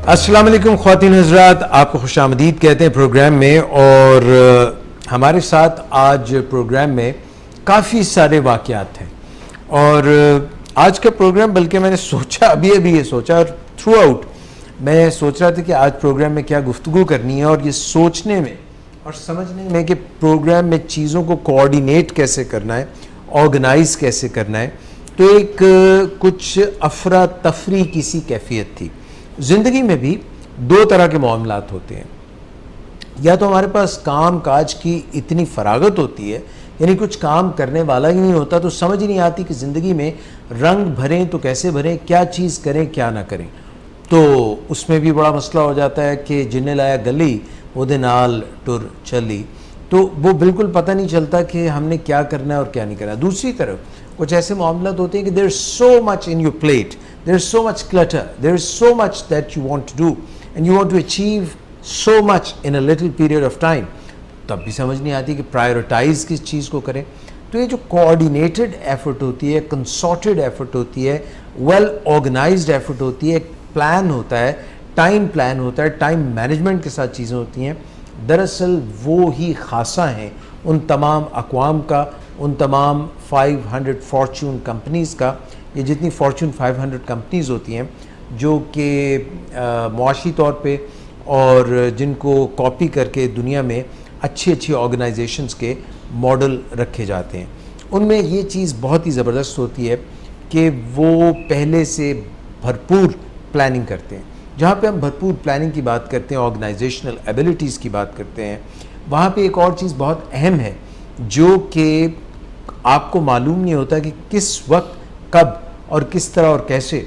अस्सलाम वालेकुम ख्वातीन हज़रात, आपको खुशामदीद कहते हैं प्रोग्राम में। और हमारे साथ आज प्रोग्राम में काफ़ी सारे वाक़यात हैं और आज का प्रोग्राम, बल्कि मैंने सोचा अभी ये सोचा और थ्रू आउट मैं सोच रहा था कि आज प्रोग्राम में क्या गुफ्तगू करनी है, और ये सोचने में और समझने में कि प्रोग्राम में चीज़ों को कोऑर्डिनेट कैसे करना है, ऑर्गेनाइज़ कैसे करना है, तो एक कुछ अफरा तफरी की सी कैफियत थी। ज़िंदगी में भी दो तरह के मामलात होते हैं, या तो हमारे पास काम काज की इतनी फरागत होती है, यानी कुछ काम करने वाला ही नहीं होता, तो समझ ही नहीं आती कि ज़िंदगी में रंग भरें तो कैसे भरें, क्या चीज़ करें क्या ना करें। तो उसमें भी बड़ा मसला हो जाता है कि जिन्हें लाया गली ओदे नाल टुर चली, तो वो बिल्कुल पता नहीं चलता कि हमने क्या करना है और क्या नहीं करना। दूसरी तरफ कुछ ऐसे मामलात होते हैं कि there is so much in your plate, there is so much clutter, there is so much that you want to do and you want to achieve so much in a little period of time. तब भी समझ नहीं आती कि prioritise किस चीज़ को करें। तो ये जो कोऑर्डिनेटेड एफर्ट होती है, कंसॉर्टेड एफर्ट होती है, वेल ऑर्गेनाइज्ड एफर्ट होती है, प्लान होता है, टाइम प्लान होता है, टाइम मैनेजमेंट के साथ चीज़ें होती हैं, दरअसल वो ही खासा हैं उन तमाम अक़वाम का, उन तमाम 500 फॉर्चून कंपनीज़ का। ये जितनी फॉर्चून 500 कंपनीज़ होती हैं जो कि मुआशी तौर पे और जिनको कॉपी करके दुनिया में अच्छी अच्छी ऑर्गेनाइजेशंस के मॉडल रखे जाते हैं, उनमें ये चीज़ बहुत ही ज़बरदस्त होती है कि वो पहले से भरपूर प्लानिंग करते हैं। जहाँ पे हम भरपूर प्लानिंग की बात करते हैं, ऑर्गेनाइजेशनल एबिलिटीज़ की बात करते हैं, वहाँ पे एक और चीज़ बहुत अहम है जो कि आपको मालूम नहीं होता कि किस वक्त, कब और किस तरह और कैसे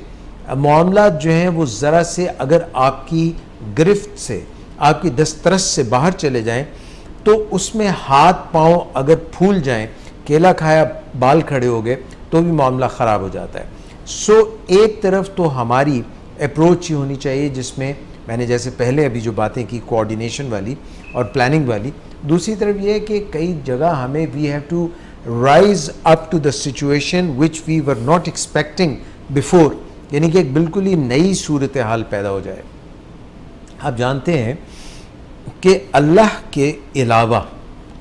मामलात जो हैं वो ज़रा से अगर आपकी गिरफ्त से, आपकी दस्तरस से बाहर चले जाएं, तो उसमें हाथ पाँव अगर फूल जाएं, केला खाया बाल खड़े हो गए, तो भी मामला ख़राब हो जाता है। सो एक तरफ तो हमारी अप्रोच ही होनी चाहिए जिसमें मैंने जैसे पहले अभी जो बातें की कोऑर्डिनेशन वाली और प्लानिंग वाली, दूसरी तरफ ये है कि कई जगह हमें we have to rise up to the situation which we were not expecting before, यानी कि एक बिल्कुल ही नई सूरत हाल पैदा हो जाए। आप जानते हैं कि अल्लाह के अलावा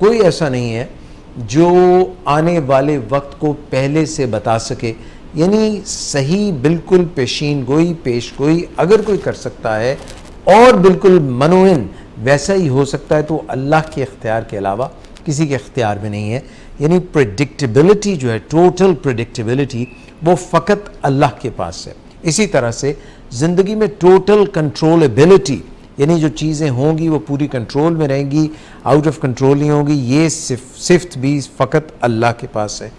कोई ऐसा नहीं है जो आने वाले वक्त को पहले से बता सके, यानी सही बिल्कुल पेशीन गोई पेश गोई अगर कोई कर सकता है और बिल्कुल मनोइन वैसा ही हो सकता है, तो अल्लाह के इख्तियार के अलावा किसी के इख्तियार में नहीं है। यानी प्रेडिक्टेबिलिटी जो है, टोटल प्रेडिक्टेबिलिटी, वो फ़कत अल्लाह के पास है। इसी तरह से ज़िंदगी में टोटल कंट्रोलेबिलिटी, यानी जो चीज़ें होंगी वो पूरी कंट्रोल में रहेंगी, आउट ऑफ कंट्रोल नहीं होंगी, ये सिफ्त भी फ़कत अल्लाह के पास है।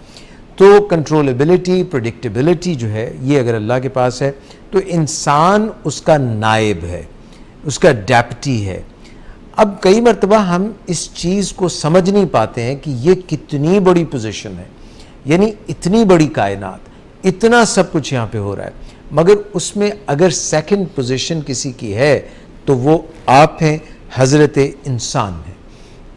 तो कंट्रोलेबिलिटी, प्रेडिक्टेबिलिटी जो है ये अगर अल्लाह के पास है, तो इंसान उसका नायब है, उसका डेप्टी है। अब कई मरतबा हम इस चीज़ को समझ नहीं पाते हैं कि ये कितनी बड़ी पोजीशन है, यानी इतनी बड़ी कायनात, इतना सब कुछ यहाँ पे हो रहा है, मगर उसमें अगर सेकंड पोजीशन किसी की है तो वो आप हैं, हज़रत इंसान है,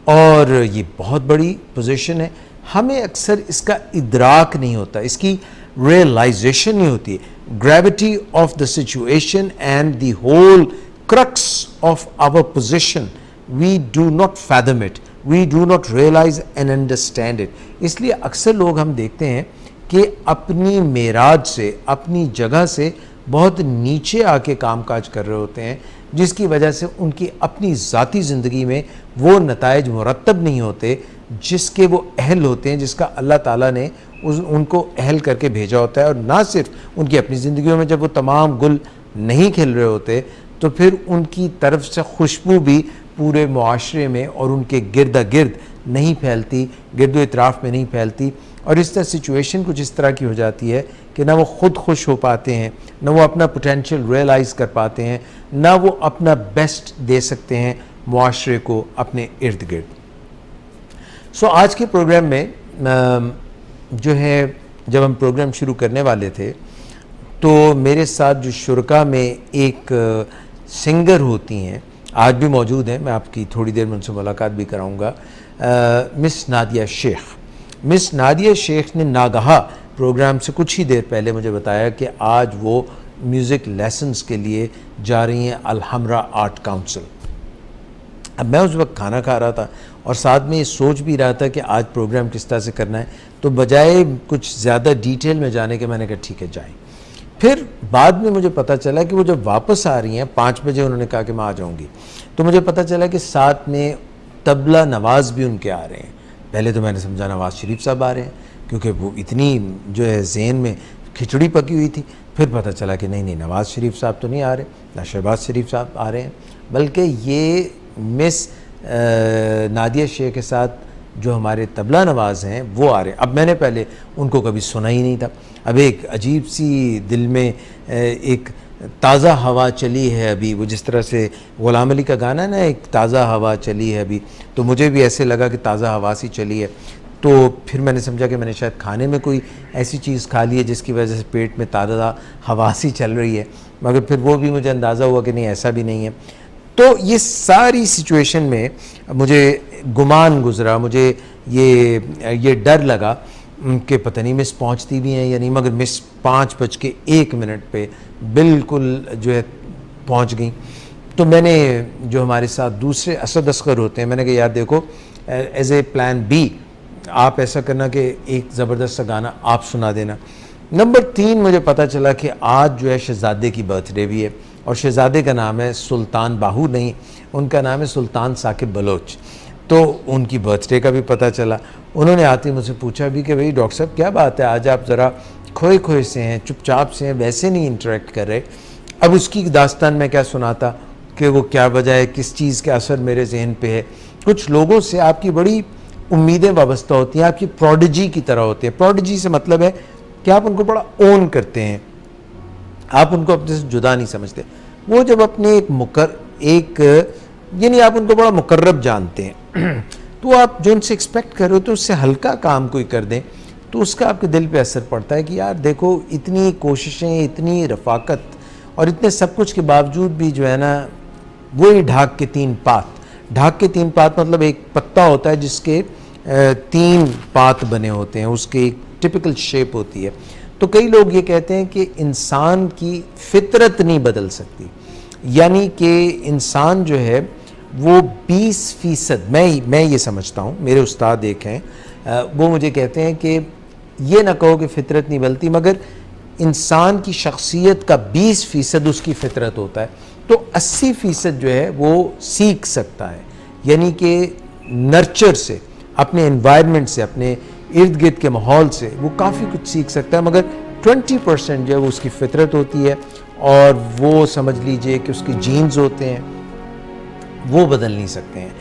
और ये बहुत बड़ी पोजीशन है। हमें अक्सर इसका इदराक नहीं होता, इसकी रियलाइजेशन नहीं होती। Gravity of the situation and the whole crux of our position, we do not fathom it, we do not realise and understand it. इसलिए अक्सर लोग हम देखते हैं कि अपनी मेराज से, अपनी जगह से बहुत नीचे आके कामकाज कर रहे होते हैं, जिसकी वजह से उनकी अपनी ज़ाती ज़िंदगी में वो नताइज मुरतब नहीं होते जिसके वो अहल होते हैं, जिसका अल्लाह ताला ने उनको अहल करके भेजा होता है। और ना सिर्फ उनकी अपनी ज़िंदगियों में जब वो तमाम गुल नहीं खिल रहे होते, तो फिर उनकी तरफ से खुशबू भी पूरे मुआशरे में और उनके गिरदा गिर्द नहीं फैलती, गिरदो इतराफ़ में नहीं फैलती। और इस तरह सिचुएशन कुछ इस तरह की हो जाती है कि ना वो ख़ुद खुश हो पाते हैं, ना वो अपना पोटेंशियल रियलाइज़ कर पाते हैं, ना वो अपना बेस्ट दे सकते हैं मुआशरे को अपने इर्द गिर्द। सो आज के प्रोग्राम में जो है, जब हम प्रोग्राम शुरू करने वाले थे तो मेरे साथ जो शुरका में एक सिंगर होती हैं, आज भी मौजूद हैं, मैं आपकी थोड़ी देर में उनसे मुलाकात भी कराऊंगा, मिस नादिया शेख। मिस नादिया शेख ने नागहा प्रोग्राम से कुछ ही देर पहले मुझे बताया कि आज वो म्यूज़िक लेसन्स के लिए जा रही हैं अल-हमरा आर्ट काउंसिल। अब मैं उस वक्त खाना खा रहा था और साथ में ये सोच भी रहा था कि आज प्रोग्राम किस तरह से करना है, तो बजाय कुछ ज़्यादा डिटेल में जाने के मैंने कहा ठीक है जाएं। फिर बाद में मुझे पता चला कि वो जब वापस आ रही हैं 5 बजे, उन्होंने कहा कि मैं आ जाऊंगी, तो मुझे पता चला कि साथ में तबला नवाज भी उनके आ रहे हैं। पहले तो मैंने समझा नवाज शरीफ साहब आ रहे हैं, क्योंकि वो इतनी जो है ज़हन में खिचड़ी पकी हुई थी। फिर पता चला कि नहीं नवाज शरीफ साहब तो नहीं आ रहे, ना शहबाज शरीफ साहब आ रहे हैं, बल्कि ये मिस नादिया शेख के साथ जो हमारे तबला नवाज हैं वो आ रहे हैं। अब मैंने पहले उनको कभी सुना ही नहीं था। अब एक अजीब सी दिल में एक ताज़ा हवा चली है अभी, वो जिस तरह से ग़ुलाम अली का गाना ना, एक ताज़ा हवा चली है अभी, तो मुझे भी ऐसे लगा कि ताज़ा हवा सी चली है। तो फिर मैंने समझा कि मैंने शायद खाने में कोई ऐसी चीज़ खा ली है जिसकी वजह से पेट में ताज़ा हवा सी चल रही है, मगर फिर वो भी मुझे अंदाज़ा हुआ कि नहीं ऐसा भी नहीं है। तो ये सारी सिचुएशन में मुझे गुमान गुज़रा, मुझे ये डर लगा कि पता नहीं मिस पहुंचती भी हैं या नहीं, मगर मिस 5:01 पे बिल्कुल जो है पहुंच गई। तो मैंने जो हमारे साथ दूसरे असद असगर होते हैं, मैंने कहा यार देखो एज ए प्लान बी आप ऐसा करना कि एक ज़बरदस्त सा गाना आप सुना देना। नंबर 3 मुझे पता चला कि आज जो है शहज़ादे की बर्थडे भी है, और शहज़ादे का नाम है सुल्तान बाहू नहीं, उनका नाम है सुल्तान साकिब बलोच। तो उनकी बर्थडे का भी पता चला। उन्होंने आते मुझसे पूछा भी कि भाई डॉक्टर साहब क्या बात है, आज आप ज़रा खोए खोए से हैं, चुपचाप से हैं, वैसे नहीं इंटरेक्ट कर रहे। अब उसकी दास्तान में क्या सुनाता कि वो क्या वजह है, किस चीज़ का असर मेरे जहन पे है। कुछ लोगों से आपकी बड़ी उम्मीदें वाबस्ता होती हैं, आपकी प्रोडिजी की तरह होती है। प्रोडिजी से मतलब है कि आप उनको बड़ा ओन करते हैं, आप उनको अपने से जुदा नहीं समझते। वो जब अपने यानी आप उनको बड़ा मुकर्रब जानते हैं तो आप जो उनसे एक्सपेक्ट कर रहे हो तो उससे हल्का काम कोई कर दें तो उसका आपके दिल पे असर पड़ता है कि यार देखो इतनी कोशिशें, इतनी रफाकत और इतने सब कुछ के बावजूद भी जो है ना वही ढाक के 3 पात। ढाक के 3 पात मतलब एक पत्ता होता है जिसके 3 पात बने होते हैं, उसकी एक टिपिकल शेप होती है। तो कई लोग ये कहते हैं कि इंसान की फितरत नहीं बदल सकती, यानी कि इंसान जो है वो 20%, मैं ये समझता हूँ, मेरे उस्ताद एक हैं वो मुझे कहते हैं कि ये ना कहो कि फितरत नहीं बदलती, मगर इंसान की शख्सियत का 20% उसकी फितरत होता है, तो 80% जो है वो सीख सकता है, यानी कि नर्चर से, अपने एनवायरनमेंट से, अपने इर्द गिर्द के माहौल से वो काफ़ी कुछ सीख सकता है, मगर 20% जो है वो उसकी फितरत होती है और वो समझ लीजिए कि उसके जीन्स होते हैं, वो बदल नहीं सकते हैं।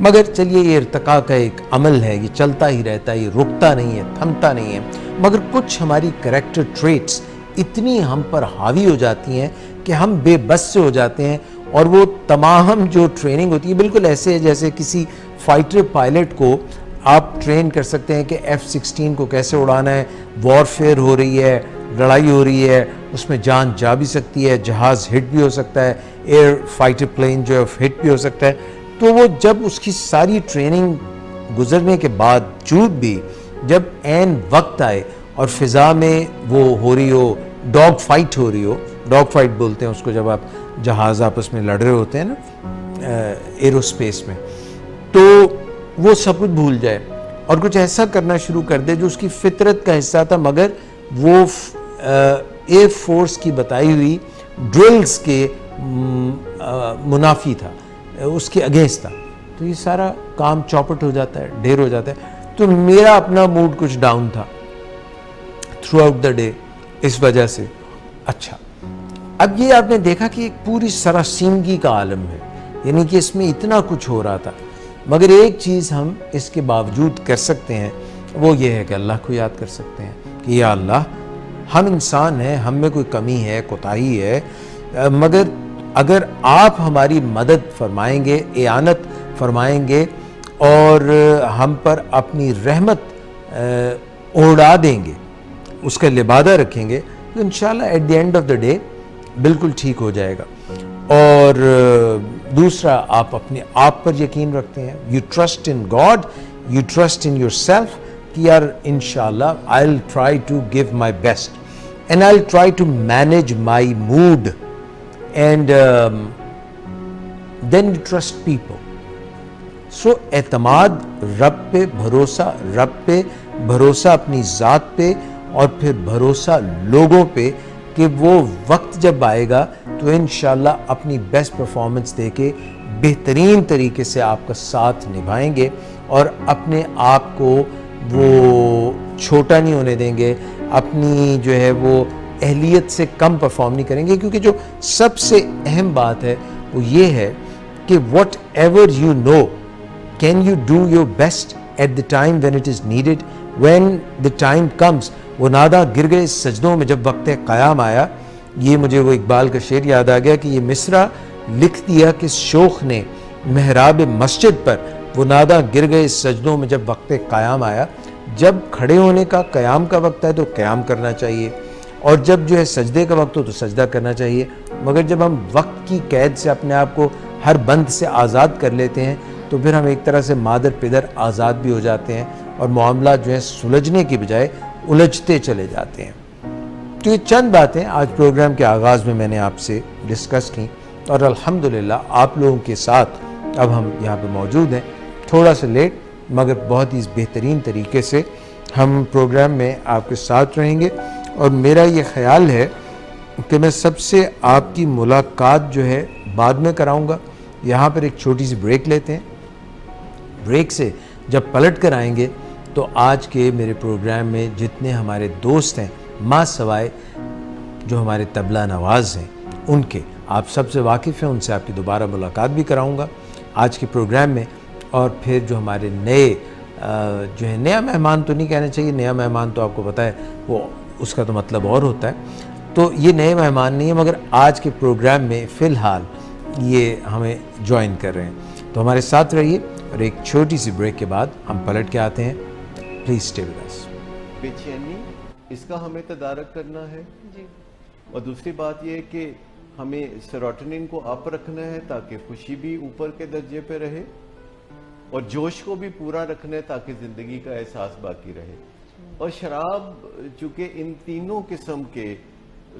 मगर चलिए ये इर्तिका का एक अमल है, ये चलता ही रहता है, ये रुकता नहीं है, थमता नहीं है। मगर कुछ हमारी कैरेक्टर ट्रेट्स इतनी हम पर हावी हो जाती हैं कि हम बेबस से हो जाते हैं, और वो तमाम जो ट्रेनिंग होती है बिल्कुल ऐसे है जैसे किसी फाइटर पायलट को आप ट्रेन कर सकते हैं कि F-16 को कैसे उड़ाना है, वॉरफेयर हो रही है, लड़ाई हो रही है, उसमें जान जा भी सकती है, जहाज़ हिट भी हो सकता है, एयर फाइटर प्लेन जो है हिट भी हो सकता है। तो वो जब उसकी सारी ट्रेनिंग गुजरने के बावजूद भी जब ऐन वक्त आए और फ़िज़ा में वो हो रही हो, डॉग फाइट हो रही हो, डॉग फाइट बोलते हैं उसको जब आप जहाज़ आपस में लड़ रहे होते हैं ना एरोस्पेस में, तो वो सब कुछ भूल जाए और कुछ ऐसा करना शुरू कर दे जो उसकी फितरत का हिस्सा था, मगर वो एयर फोर्स की बताई हुई ड्रिल्स के मुनाफी था, उसके अगेंस्ट था। तो ये सारा काम चौपट हो जाता है, ढेर हो जाता है। तो मेरा अपना मूड कुछ डाउन था थ्रू आउट द डे इस वजह से। अच्छा, अब ये आपने देखा कि एक पूरी सरासीमगी का आलम है, यानी कि इसमें इतना कुछ हो रहा था, मगर एक चीज़ हम इसके बावजूद कर सकते हैं, वो ये है कि अल्लाह को याद कर सकते हैं कि या अल्लाह, हम इंसान हैं, हम में कोई कमी है, कोताही है, मगर अगर आप हमारी मदद फरमाएंगे, एआनत फरमाएंगे और हम पर अपनी रहमत ओढ़ा देंगे, उसका लिबादा रखेंगे, तो इंशाल्लाह at the end of the day बिल्कुल ठीक हो जाएगा। और दूसरा, आप अपने आप पर यकीन रखते हैं, you trust in God, you trust in your self कि यार इंशाल्लाह I will try to give my best. and I'll try to manage my mood, and then you trust people. So एतमाद रब पे भरोसा अपनी ज़ात पे, और फिर भरोसा लोगों पे कि वो वक्त जब आएगा तो इंशाल्लाह अपनी बेस्ट परफॉर्मेंस देके बेहतरीन तरीके से आपका साथ निभाएंगे और अपने आप को वो छोटा नहीं होने देंगे, अपनी जो है वो अहलियत से कम परफॉर्म नहीं करेंगे। क्योंकि जो सबसे अहम बात है वो ये है कि what ever you know, can you do your best at the time when it is needed, when the time comes. वो नादा गिर गए सजदों में जब वक्त क़याम आया, ये मुझे वो इकबाल का शेर याद आ गया कि ये मिसरा लिख दिया कि शोख ने महराब मस्जिद पर, वो नादा गिर गए सजदों में जब वक्त क़याम आया। जब खड़े होने का क़याम का वक्त है तो क़याम करना चाहिए, और जब जो है सजदे का वक्त हो तो सजदा करना चाहिए। मगर जब हम वक्त की कैद से अपने आप को हर बंद से आज़ाद कर लेते हैं तो फिर हम एक तरह से मादर पिदर आज़ाद भी हो जाते हैं और मामला जो है सुलझने की बजाय उलझते चले जाते हैं। तो ये चंद बातें आज प्रोग्राम के आगाज़ में मैंने आपसे डिस्कस की, और अल्हम्दुलिल्लाह आप लोगों के साथ अब हम यहाँ पे मौजूद हैं, थोड़ा सा लेट मगर बहुत ही बेहतरीन तरीके से हम प्रोग्राम में आपके साथ रहेंगे। और मेरा ये ख्याल है कि मैं सबसे आपकी मुलाकात जो है बाद में कराऊंगा। यहाँ पर एक छोटी सी ब्रेक लेते हैं, ब्रेक से जब पलट कर आएंगे तो आज के मेरे प्रोग्राम में जितने हमारे दोस्त हैं माँ सवाए जो हमारे तबला नवाज़ हैं उनके, आप सबसे वाकिफ़ हैं, उनसे आपकी दोबारा मुलाकात भी कराऊंगा आज के प्रोग्राम में। और फिर जो हमारे नए जो है, नया मेहमान तो नहीं कहना चाहिए, नया मेहमान तो आपको पता है वो उसका तो मतलब और होता है, तो ये नए मेहमान नहीं है मगर आज के प्रोग्राम में फ़िलहाल ये हमें ज्वाइन कर रहे हैं। तो हमारे साथ रहिए और एक छोटी सी ब्रेक के बाद हम पलट के आते हैं। Please stay with us. बेचैनी, इसका हमें तदारक करना है जी। और दूसरी बात ये है कि हमें सेरोटोनिन को अप रखना है ताकि खुशी भी ऊपर के दर्जे पे रहे, और जोश को भी पूरा रखना है ताकि ज़िंदगी का एहसास बाकी रहे। और शराब चूँकि इन तीनों किस्म के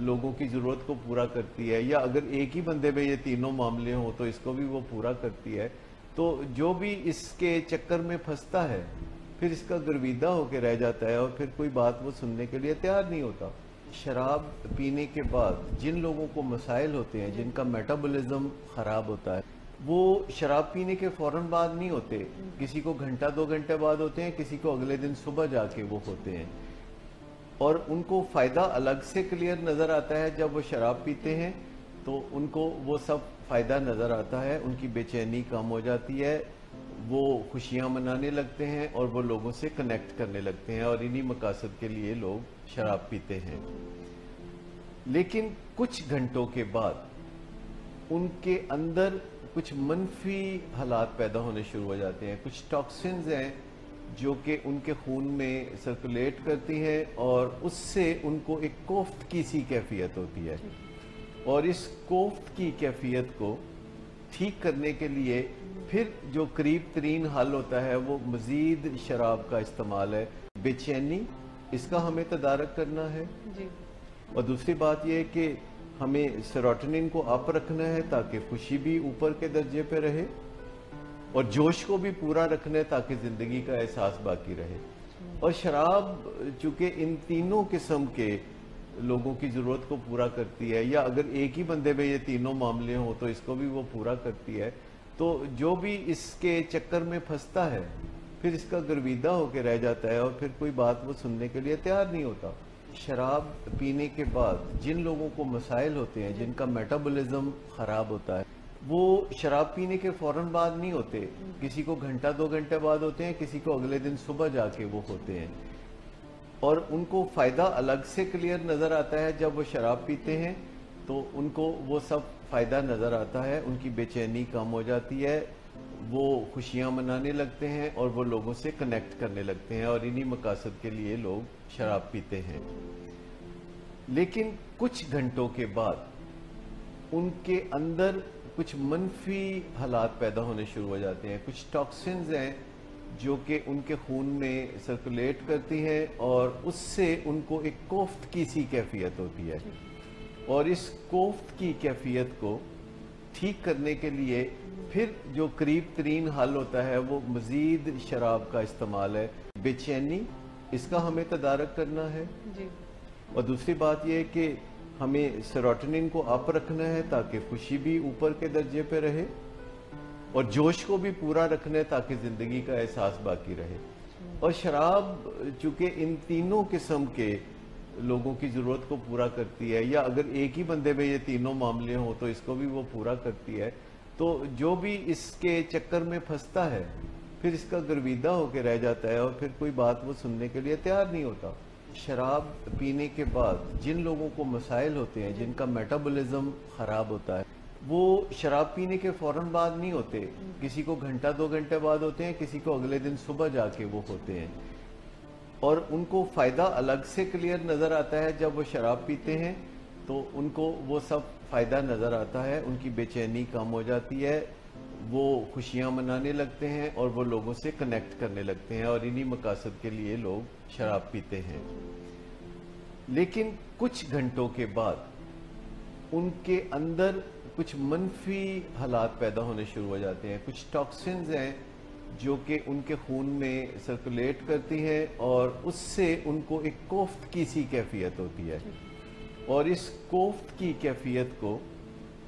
लोगों की ज़रूरत को पूरा करती है, या अगर एक ही बंदे में ये तीनों मामले हों तो इसको भी वो पूरा करती है, तो जो भी इसके चक्कर में फंसता है फिर इसका गर्विदा होकर रह जाता है और फिर कोई बात वो सुनने के लिए तैयार नहीं होता। शराब पीने के बाद जिन लोगों को मसाइल होते हैं, जिनका मेटाबॉलिज्म ख़राब होता है, वो शराब पीने के फ़ौरन बाद नहीं होते, किसी को घंटा 2 घंटे बाद होते हैं, किसी को अगले दिन सुबह जाके वो होते हैं। और उनको फ़ायदा अलग से क्लियर नज़र आता है जब वो शराब पीते हैं, तो उनको वो सब फ़ायदा नज़र आता है, उनकी बेचैनी कम हो जाती है, वो खुशियाँ मनाने लगते हैं और वो लोगों से कनेक्ट करने लगते हैं, और इन्हीं मकासद के लिए लोग शराब पीते हैं। लेकिन कुछ घंटों के बाद उनके अंदर कुछ मनफी हालात पैदा होने शुरू हो जाते हैं। कुछ टॉक्सिन्स हैं जो कि उनके खून में सर्कुलेट करती हैं और उससे उनको एक कोफ्त की सी कैफियत होती है, और इस कोफ्त की कैफियत को ठीक करने के लिए फिर जो करीब तरीन हल होता है वो मज़ीद शराब का इस्तेमाल है। बेचैनी, इसका हमें तदारक करना है जी। और दूसरी बात यह है कि हमें सेरोटोनिन को अप रखना है ताकि खुशी भी ऊपर के दर्जे पे रहे, और जोश को भी पूरा रखना है ताकि ज़िंदगी का एहसास बाकी रहे। और शराब चूँकि इन तीनों किस्म के लोगों की ज़रूरत को पूरा करती है, या अगर एक ही बंदे में ये तीनों मामले हों तो इसको भी वो पूरा करती है, तो जो भी इसके चक्कर में फंसता है फिर इसका गर्विदा होकर रह जाता है और फिर कोई बात वो सुनने के लिए तैयार नहीं होता। शराब पीने के बाद जिन लोगों को मसाइल होते हैं, जिनका मेटाबॉलिज्म ख़राब होता है, वो शराब पीने के फ़ौरन बाद नहीं होते, किसी को घंटा 2 घंटे बाद होते हैं, किसी को अगले दिन सुबह जाके वो होते हैं। और उनको फ़ायदा अलग से क्लियर नज़र आता है जब वो शराब पीते हैं, तो उनको वो सब फ़ायदा नज़र आता है, उनकी बेचैनी कम हो जाती है, वो खुशियाँ मनाने लगते हैं और वो लोगों से कनेक्ट करने लगते हैं, और इन्हीं मकासद के लिए लोग शराब पीते हैं। लेकिन कुछ घंटों के बाद उनके अंदर कुछ मनफी हालात पैदा होने शुरू हो जाते हैं। कुछ टॉक्सिन्स हैं जो कि उनके खून में सर्कुलेट करती हैं और उससे उनको एक कोफ्त की सी कैफियत होती है। और इस कोफ्त की कैफियत को ठीक करने के लिए फिर जो करीब तरीन हल होता है वो मज़ीद शराब का इस्तेमाल है। बेचैनी, इसका हमें तदारक करना है जी। और दूसरी बात यह है कि हमें सेरोटोनिन को अप रखना है ताकि खुशी भी ऊपर के दर्जे पे रहे, और जोश को भी पूरा रखना है ताकि ज़िंदगी का एहसास बाकी रहे। और शराब चूँकि इन तीनों किस्म के लोगों की ज़रूरत को पूरा करती है, या अगर एक ही बंदे में ये तीनों मामले हों तो इसको भी वो पूरा करती है, तो जो भी इसके चक्कर में फंसता है फिर इसका गर्विदा होकर रह जाता है और फिर कोई बात वो सुनने के लिए तैयार नहीं होता। शराब पीने के बाद जिन लोगों को मसाइल होते हैं, जिनका मेटाबॉलिज्म ख़राब होता है, वो शराब पीने के फ़ौरन बाद नहीं होते, किसी को घंटा 2 घंटे बाद होते हैं, किसी को अगले दिन सुबह जाके वो होते हैं। और उनको फ़ायदा अलग से क्लियर नज़र आता है जब वो शराब पीते हैं, तो उनको वो सब फ़ायदा नज़र आता है, उनकी बेचैनी कम हो जाती है, वो खुशियाँ मनाने लगते हैं और वो लोगों से कनेक्ट करने लगते हैं, और इन्हीं मकासद के लिए लोग शराब पीते हैं। लेकिन कुछ घंटों के बाद उनके अंदर कुछ मनफी हालात पैदा होने शुरू हो जाते हैं। कुछ टॉक्सिन्स हैं जो कि उनके खून में सर्कुलेट करती हैं और उससे उनको एक कोफ्त की सी कैफियत होती है। और इस कोफ्त की कैफियत को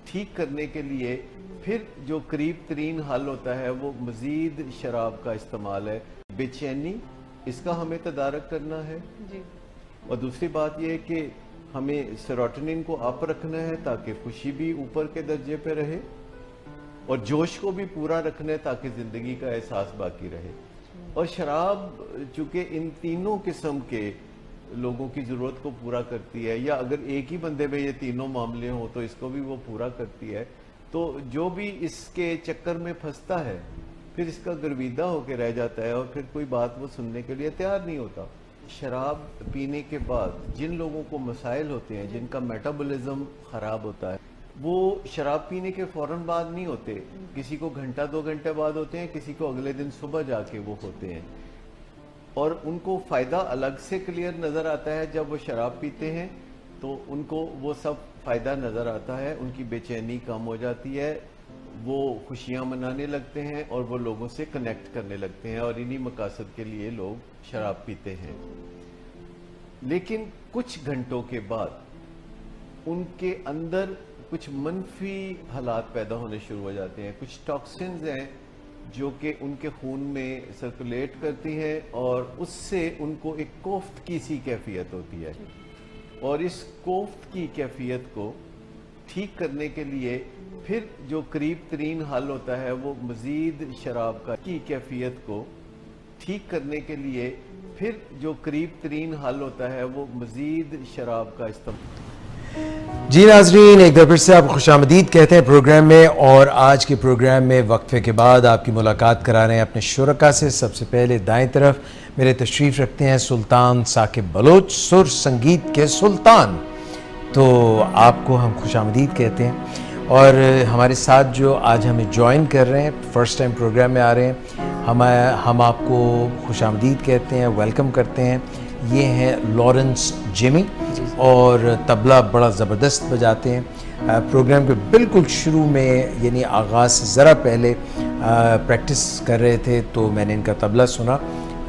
ठीक करने के लिए फिर जो करीब तरीन हल होता है वो मज़ीद शराब का इस्तेमाल है। बेचैनी, इसका हमें तदारक करना है जी। और दूसरी बात यह है कि हमें सेरोटोनिन को अप रखना है ताकि खुशी भी ऊपर के दर्जे पे रहे, और जोश को भी पूरा रखना है ताकि ज़िंदगी का एहसास बाकी रहे। और शराब चूँकि इन तीनों किस्म के लोगों की ज़रूरत को पूरा करती है, या अगर एक ही बंदे में ये तीनों मामले हों तो इसको भी वो पूरा करती है, तो जो भी इसके चक्कर में फंसता है फिर इसका गर्विदा होकर रह जाता है और फिर कोई बात वो सुनने के लिए तैयार नहीं होता। शराब पीने के बाद जिन लोगों को मसाइल होते हैं, जिनका मेटाबॉलिज्म ख़राब होता है, वो शराब पीने के फ़ौरन बाद नहीं होते, किसी को घंटा 2 घंटे बाद होते हैं, किसी को अगले दिन सुबह जाके वो होते हैं। और उनको फ़ायदा अलग से क्लियर नज़र आता है जब वो शराब पीते हैं, तो उनको वो सब फ़ायदा नज़र आता है, उनकी बेचैनी कम हो जाती है, वो खुशियाँ मनाने लगते हैं और वो लोगों से कनेक्ट करने लगते हैं, और इन्हीं मकासद के लिए लोग शराब पीते हैं। लेकिन कुछ घंटों के बाद उनके अंदर कुछ मनफी हालात पैदा होने शुरू हो जाते हैं। कुछ टॉक्सिन्स हैं जो कि उनके खून में सर्कुलेट करती हैं और उससे उनको एक कोफ्त की सी कैफियत होती है। और इस कोफ्त की कैफियत को ठीक करने के लिए फिर जो करीब तरीन हल होता है वो मज़ीद शराब का की कैफियत को ठीक करने के लिए फिर जो करीब तरीन हल होता है वो मज़ीद शराब का इस्तेमाल। जी नाज़रीन, एक बार फिर से आपको खुशामदीद कहते हैं प्रोग्राम में। और आज के प्रोग्राम में वक्फे के बाद आपकी मुलाकात करा रहे हैं अपने शुरका से। सबसे पहले दाएं तरफ मेरे तशरीफ़ रखते हैं सुल्तान साकिब बलोच, सुर संगीत के सुल्तान। तो आपको हम खुशामदीद कहते हैं। और हमारे साथ जो आज हमें ज्वाइन कर रहे हैं, फ़र्स्ट टाइम प्रोग्राम में आ रहे हैं, हम आपको खुशामदीद कहते हैं, वेलकम करते हैं। ये हैं लॉरेंस जिमी, और तबला बड़ा ज़बरदस्त बजाते हैं। प्रोग्राम के बिल्कुल शुरू में, यानी आगाज़ से ज़रा पहले प्रैक्टिस कर रहे थे तो मैंने इनका तबला सुना।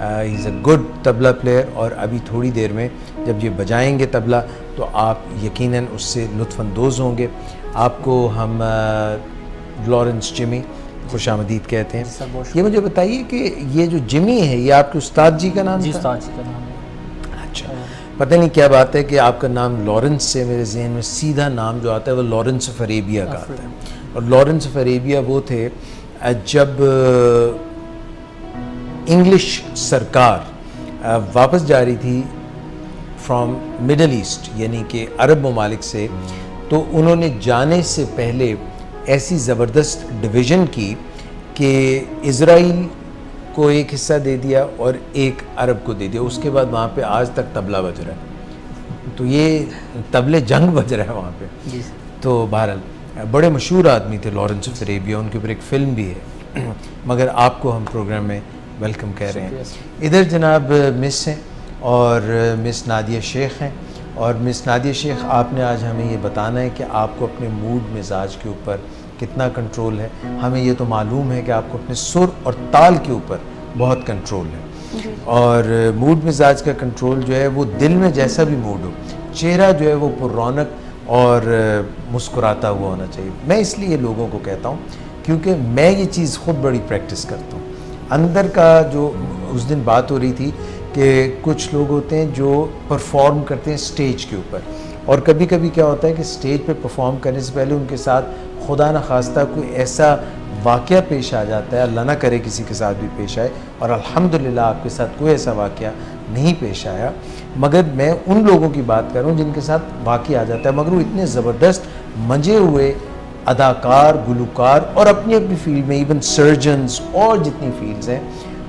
He is a good tabla player, और अभी थोड़ी देर में जब ये बजाएंगे तबला तो आप यकीनन उससे लुत्फ़अंदोज़ होंगे। आपको हम लॉरेंस जिमी खुशामदीद कहते हैं। ये मुझे बताइए कि ये जो जिमी है ये आपके उस्ताद जी का नाम जी? था? उस्ताद जी का नाम है। अच्छा, पता नहीं क्या बात है कि आपका नाम लॉरेंस से मेरे जहन में सीधा नाम जो आता है वो लॉरेंस ऑफ अरेबिया का आता है। और लॉरेंस ऑफ अरेबिया वो थे जब इंग्लिश सरकार वापस जा रही थी फ्रॉम मिडल ईस्ट, यानी कि अरब ममालिक से, तो उन्होंने जाने से पहले ऐसी ज़बरदस्त डिवीज़न की कि इज़राइल को एक हिस्सा दे दिया और एक अरब को दे दिया। उसके बाद वहाँ पे आज तक तबला बज रहा है, तो ये तबले जंग बज रहा है वहाँ पे। तो बहरहाल बड़े मशहूर आदमी थे लॉरेंस ऑफ अरेबिया, उनके ऊपर एक फ़िल्म भी है। मगर आपको हम प्रोग्राम में वेलकम कह रहे हैं। इधर जनाब मिस हैं और मिस नादिया शेख हैं। और मिस नादिया शेख, आपने आज हमें ये बताना है कि आपको अपने मूड मिजाज के ऊपर कितना कंट्रोल है। हमें ये तो मालूम है कि आपको अपने सुर और ताल के ऊपर बहुत कंट्रोल है। और मूड मिजाज का कंट्रोल जो है वो दिल में जैसा भी मूड हो, चेहरा जो है वो पुररौनक और मुस्कुराता हुआ होना चाहिए। मैं इसलिए लोगों को कहता हूँ क्योंकि मैं ये चीज़ ख़ुद बड़ी प्रैक्टिस करता हूँ। अंदर का जो उस दिन बात हो रही थी कि कुछ लोग होते हैं जो परफॉर्म करते हैं स्टेज के ऊपर, और कभी कभी क्या होता है कि स्टेज पे परफॉर्म करने से पहले उनके साथ खुदा न खास्ता कोई ऐसा वाक़या पेश आ जाता है, अल्लाह ना करे किसी के साथ भी पेश आए, और अल्हम्दुलिल्लाह आपके साथ कोई ऐसा वाक़या नहीं पेश आया। मगर मैं उन लोगों की बात कर रहा हूँ जिनके साथ वाक़या आ जाता है, मगर वो इतने ज़बरदस्त मंजे हुए अदाकार, गुलकार और अपनी अपनी फील्ड में, इवन सर्जन्स और जितनी फील्ड्स हैं,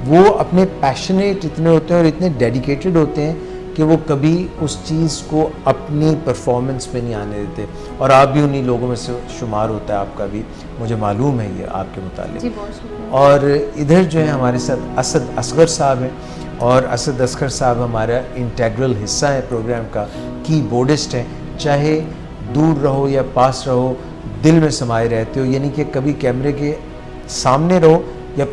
वो अपने पैशनेट इतने होते हैं और इतने डेडिकेटेड होते हैं कि वो कभी उस चीज़ को अपनी परफॉर्मेंस में नहीं आने देते। और आप भी उन्हीं लोगों में से शुमार होता है, आपका भी मुझे मालूम है ये आपके मुतालिक। और इधर जो है हमारे साथ असद असगर साहब हैं, और असद असगर साहब हमारा इंटेग्रल हिस्सा है प्रोग्राम का, कीबोर्डिस्ट हैं। चाहे दूर रहो या पास रहो, दिल में समाये रहते हो, यानी कि कभी कैमरे के सामने रहो या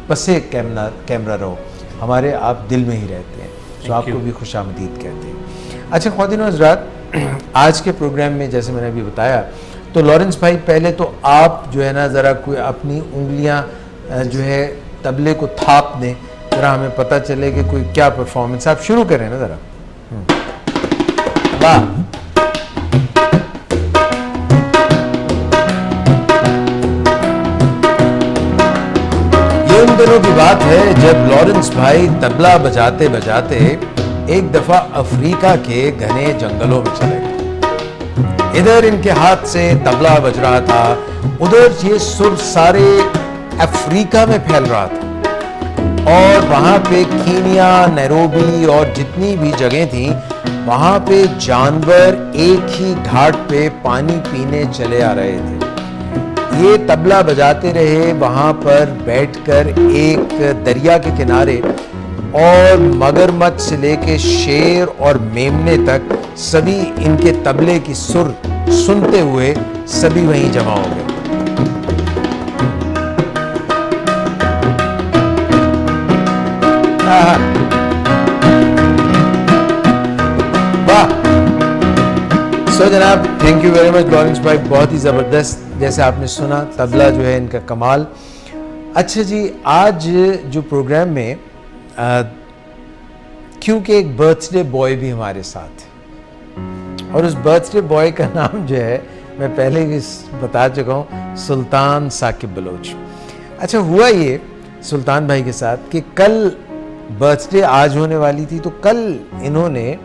पसे कैमरा रहो, हमारे आप दिल में ही रहते हैं। तो आपको भी खुशामदीद कहते हैं। अच्छा ख्वातीन और हज़रात, आज के प्रोग्राम में जैसे मैंने अभी बताया, तो लॉरेंस भाई पहले तो आप जो है ना ज़रा कोई अपनी उंगलियां जो है तबले को थाप दें, ज़रा हमें पता चले कि कोई क्या परफॉर्मेंस। आप शुरू करें ना ज़रा। वाह, उन दिनों की बात है जब लॉरेंस भाई तबला बजाते बजाते एक दफा अफ्रीका के घने जंगलों में चले गए। इधर इनके हाथ से तबला बज रहा था, उधर ये सुर सारे अफ्रीका में फैल रहा था। और वहां पे कीनिया, नैरोबी और जितनी भी जगह थी, वहां पे जानवर एक ही घाट पे पानी पीने चले आ रहे थे। ये तबला बजाते रहे वहाँ पर बैठकर एक दरिया के किनारे, और मगरमच्छ से लेके शेर और मेमने तक सभी इनके तबले की सुर सुनते हुए सभी वहीं जमा हो गए। वाह, सो जनाब, thank you very much Lawrence भाई, बहुत ही ज़बरदस्त। जैसे आपने सुना तबला जो है इनका कमाल। अच्छा जी, आज जो प्रोग्राम में क्योंकि एक बर्थडे बॉय भी हमारे साथ है, और उस बर्थडे बॉय का नाम जो है मैं पहले भी बता चुका हूँ, सुल्तान साकिब बलोच। अच्छा, हुआ ये सुल्तान भाई के साथ कि कल बर्थडे आज होने वाली थी, तो कल इन्होंने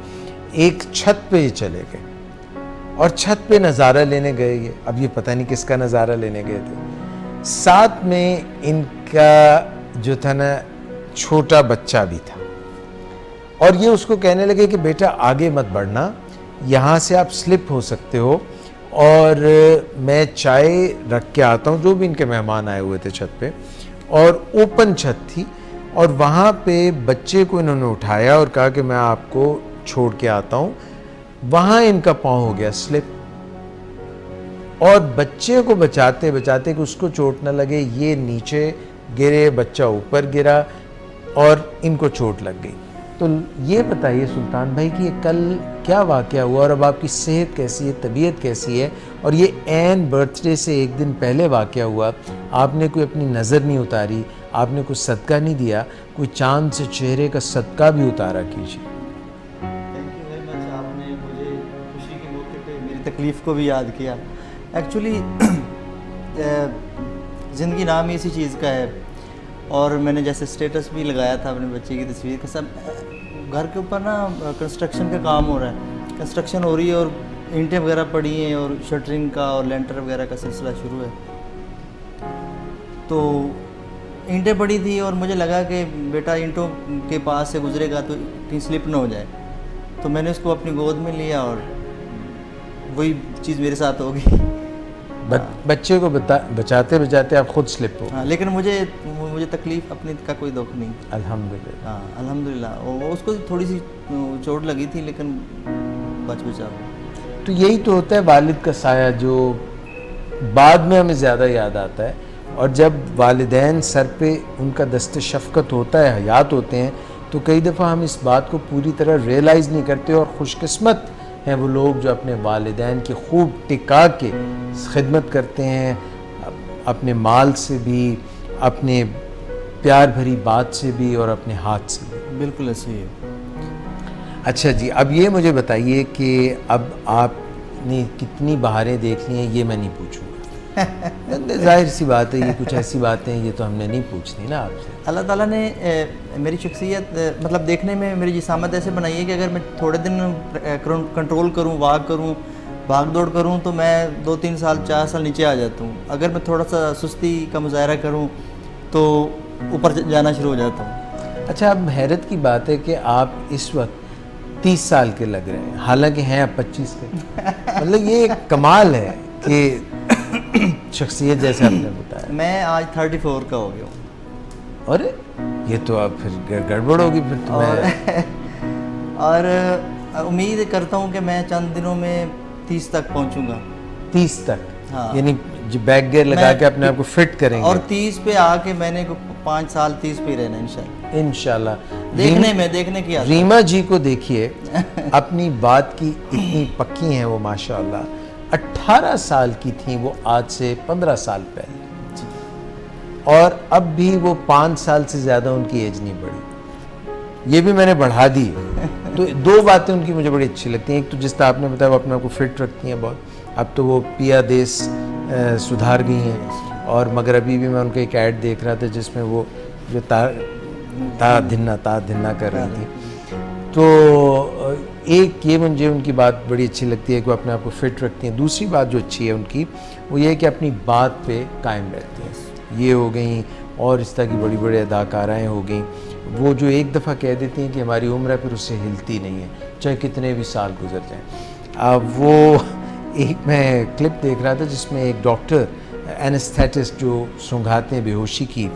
एक छत पे ही चले गए और छत पे नज़ारा लेने गए। ये अब ये पता नहीं किसका नज़ारा लेने गए थे। साथ में इनका जो था ना छोटा बच्चा भी था, और ये उसको कहने लगे कि बेटा आगे मत बढ़ना, यहाँ से आप स्लिप हो सकते हो, और मैं चाय रख के आता हूँ। जो भी इनके मेहमान आए हुए थे छत पे, और ओपन छत थी, और वहाँ पे बच्चे को इन्होंने उठाया और कहा कि मैं आपको छोड़ के आता हूँ। वहाँ इनका पाँव हो गया स्लिप, और बच्चे को बचाते बचाते कि उसको चोट न लगे, ये नीचे गिरे, बच्चा ऊपर गिरा और इनको चोट लग गई। तो ये बताइए सुल्तान भाई कि ये कल क्या वाक़या हुआ, और अब आपकी सेहत कैसी है, तबीयत कैसी है? और ये एन बर्थडे से एक दिन पहले वाक़या हुआ, आपने कोई अपनी नज़र नहीं उतारी, आपने कुछ सदका नहीं दिया, कोई चांद से चेहरे का सदका भी उतारा कीजिए। तकलीफ़ को भी याद किया। एक्चुअली ज़िंदगी नाम ही इसी चीज़ का है, और मैंने जैसे स्टेटस भी लगाया था अपने बच्चे की तस्वीर का। सब घर के ऊपर ना कंस्ट्रक्शन का काम हो रहा है, कंस्ट्रक्शन हो रही है, और ईंटें वगैरह पड़ी हैं, और शटरिंग का और लेंटर वगैरह का सिलसिला शुरू है। तो ईंटें पड़ी थी, और मुझे लगा कि बेटा ईंटों के पास से गुजरेगा तो कहीं स्लिप ना हो जाए, तो मैंने उसको अपनी गोद में लिया, और वही चीज़ मेरे साथ होगी। बच्चे को बचाते बचाते आप खुद स्लिप हो। हाँ, लेकिन मुझे मुझे तकलीफ़ अपनी का कोई दुख नहीं। अल्हम्दुलिल्लाह। हाँ अल्हम्दुलिल्लाह। उसको थोड़ी सी चोट लगी थी लेकिन बच बचा वो। तो यही तो होता है वालिद का साया, जो बाद में हमें ज़्यादा याद आता है। और जब वालिदैन सर पे उनका दस्त शफ़क़त होता है, हयात होते हैं, तो कई दफ़ा हम इस बात को पूरी तरह रियलाइज़ नहीं करते। और खुशकिस्मत हैं वो लोग जो अपने वालिदैन की खूब टिका के खिदमत करते हैं, अपने माल से भी, अपने प्यार भरी बात से भी और अपने हाथ से भी। बिल्कुल ऐसे ही है। अच्छा जी, अब ये मुझे बताइए कि अब आपने कितनी बहारें देख ली हैं, ये मैं नहीं पूछूंगा। जाहिर सी बात है, ये कुछ ऐसी बातें ये तो हमने नहीं पूछनी ना आपसे। अल्लाह ताला ने मेरी शख्सियत मतलब देखने में मेरी जिसामत ऐसे बनाई है कि अगर मैं थोड़े दिन कंट्रोल करूँ, वाक करूँ, भाग दौड़ करूँ, तो मैं 2-3 साल 4 साल नीचे आ जाता हूँ। अगर मैं थोड़ा सा सुस्ती का मुजाहरा करूँ तो ऊपर जाना शुरू हो जाता हूँ। अच्छा, अब हैरत की बात है कि आप इस वक्त 30 साल के लग रहे हैं, हालांकि हैं आप 25 के। मतलब ये एक कमाल है कि शख्सियत जैसे आपने बताया। मैं आज 34 का हो गया हूँ। अरे ये तो अब फिर गड़बड़ होगी फिर तो। और उम्मीद करता हूँ कि मैं चंद दिनों में 30 तक पहुँचूँगा। 30 तक? हाँ। यानी जो बैक गियर लगा के अपने आप को फिट करेंगे। और 30 पे आके मैंने 5 साल 30 पे रहना इंशाल्लाह। इंशाल्लाह। देखने की आदत। रीमा जी को देखिए, अपनी बात की इतनी पक्की हैं वो माशाल्लाह। 18 साल की थी वो आज से 15 साल पहले, और अब भी वो 5 साल से ज़्यादा उनकी एज नहीं बढ़ी। ये भी मैंने बढ़ा दी। तो 2 बातें उनकी मुझे बड़ी अच्छी लगती हैं। एक तो जिस तरह आपने बताया वो अपने आप को फिट रखती हैं बहुत। अब तो वो पिया देश सुधार गई हैं। और मगर अभी भी मैं उनका एक ऐड देख रहा था जिसमें वो जो ता धिन्ना कर रही थी। तो एक ये मुझे उनकी बात बड़ी अच्छी लगती है कि वो अपने आप को फिट रखती हैं। दूसरी बात जो अच्छी है उनकी वो ये है कि अपनी बात पे कायम रहती हैं। ये हो गई, और इस तरह की बड़ी बड़ी अदाकाराएँ हो गई, वो जो एक दफ़ा कह देती हैं कि हमारी उम्र है, फिर उससे हिलती नहीं है, चाहे कितने भी साल गुजर जाएँ। अब वो एक मैं क्लिप देख रहा था जिसमें एक डॉक्टर एनेस्थेटिस्ट जो सूंघाते हैं, बेहोशी की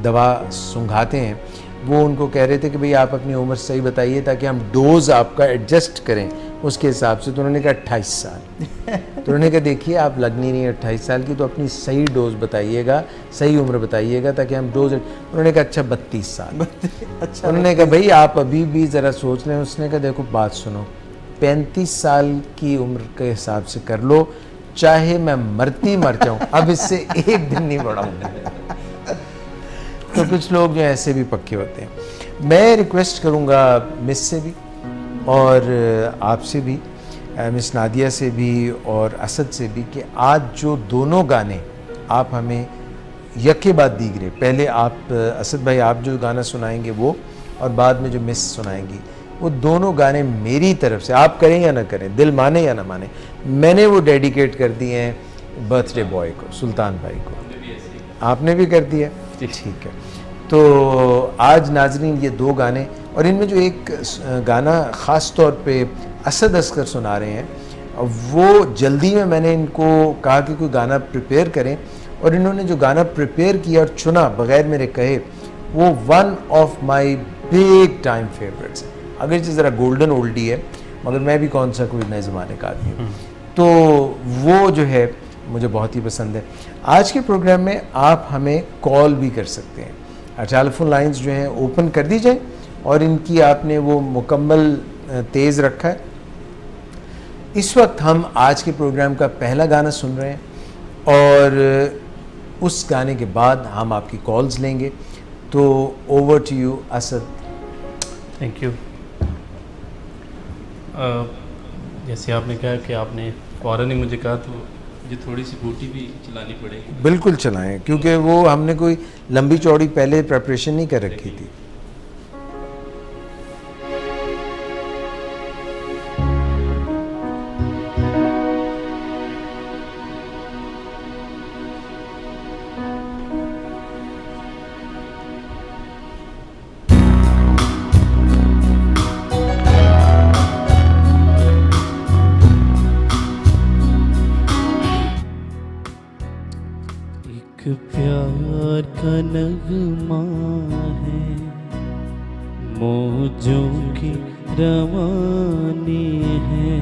दवा सूंघाते हैं, वो उनको कह रहे थे कि भाई आप अपनी उम्र सही बताइए ताकि हम डोज़ आपका एडजस्ट करें उसके हिसाब से। तो उन्होंने कहा 28 साल। तो उन्होंने कहा देखिए आप लगनी नहीं है 28 साल की, तो अपनी सही डोज़ बताइएगा, सही उम्र बताइएगा ताकि हम डोज। उन्होंने कहा अच्छा 32 साल। अच्छा। उन्होंने कहा भाई आप अभी भी ज़रा सोच लें। उसने कहा देखो बात सुनो, 35 साल की उम्र के हिसाब से कर लो, चाहे मैं मर जाऊँ, अब इससे एक दिन नहीं बढ़ाऊँगा। तो कुछ लोग जो ऐसे भी पक्के होते हैं। मैं रिक्वेस्ट करूँगा मिस से भी और आपसे भी, मिस नादिया से भी और असद से भी, कि आज जो दोनों गाने आप हमें यके बाद दीगरे, पहले आप असद भाई आप जो गाना सुनाएंगे वो, और बाद में जो मिस सुनाएंगी, वो दोनों गाने मेरी तरफ से, आप करें या ना करें, दिल माने या ना माने, मैंने वो डेडिकेट कर दिए हैं बर्थडे बॉय को, सुल्तान भाई को। आपने भी कर दिया? ठीक है। तो आज नाजरीन ये 2 गाने, और इनमें जो एक गाना ख़ास तौर पे असद असगर सुना रहे हैं, वो जल्दी में मैंने इनको कहा कि कोई गाना प्रिपेयर करें, और इन्होंने जो गाना प्रिपेयर किया और चुना बग़ैर मेरे कहे, वो one of my big time favourites. अगर ये ज़रा गोल्डन ओल्डी है, मगर मैं भी कौन सा कोई नए ज़माने का आदमी हूँ, तो वो जो है मुझे बहुत ही पसंद है। आज के प्रोग्राम में आप हमें कॉल भी कर सकते हैं। टेलीफोन लाइंस जो हैं ओपन कर दी जाए, और इनकी आपने वो मुकम्मल तेज़ रखा है। इस वक्त हम आज के प्रोग्राम का पहला गाना सुन रहे हैं, और उस गाने के बाद हम आपकी कॉल्स लेंगे। तो over to you Asad. Thank you. जैसे आपने कहा कि आपने फ़ौरन ही मुझे कहा, तो मुझे थोड़ी सी बूटी भी चलानी पड़ेगी। बिल्कुल चलाएं, क्योंकि वो हमने कोई लंबी चौड़ी पहले प्रिपरेशन नहीं कर रखी थी। एक प्यार का नगमा है, मौजों की रवानी है।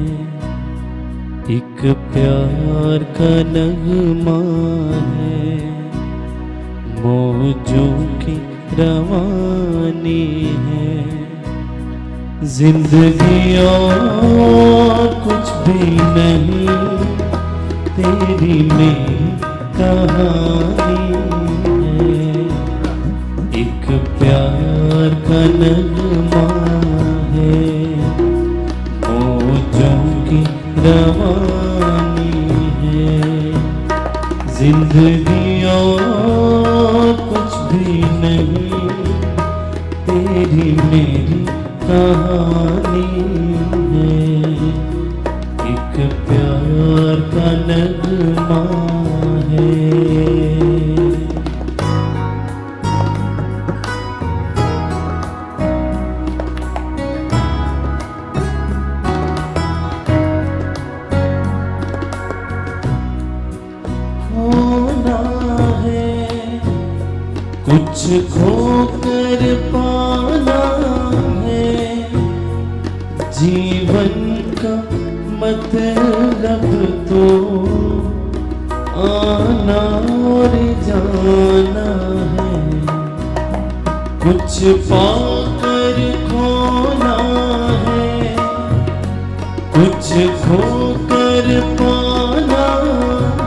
एक प्यार का नगमा है, मौजों की रवानी है। जिंदगी और कुछ भी नहीं, तेरी मेरी कहानी है। एक प्यार का नगमा है, मौजों की रवानी है। जिंदगी और कुछ भी नहीं, तेरी मेरी कहानी है। एक प्यार का नगमा है। खोना है, कुछ खोकर पाना है। जीवन का मतलब तो आना और जाना है। कुछ पाकर खोना है, कुछ खोकर पाना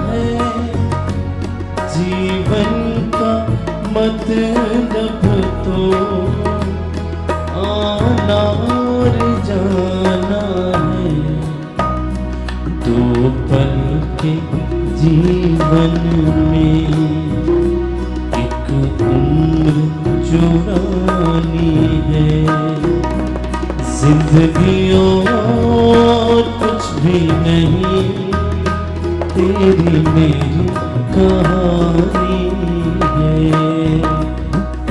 है। जीवन का मतलब तो आना और जाना है। दो पल के जीवन में एक उम्र चुरानी है। जिंदगी और कुछ भी नहीं, तेरी मेरी कहानी है।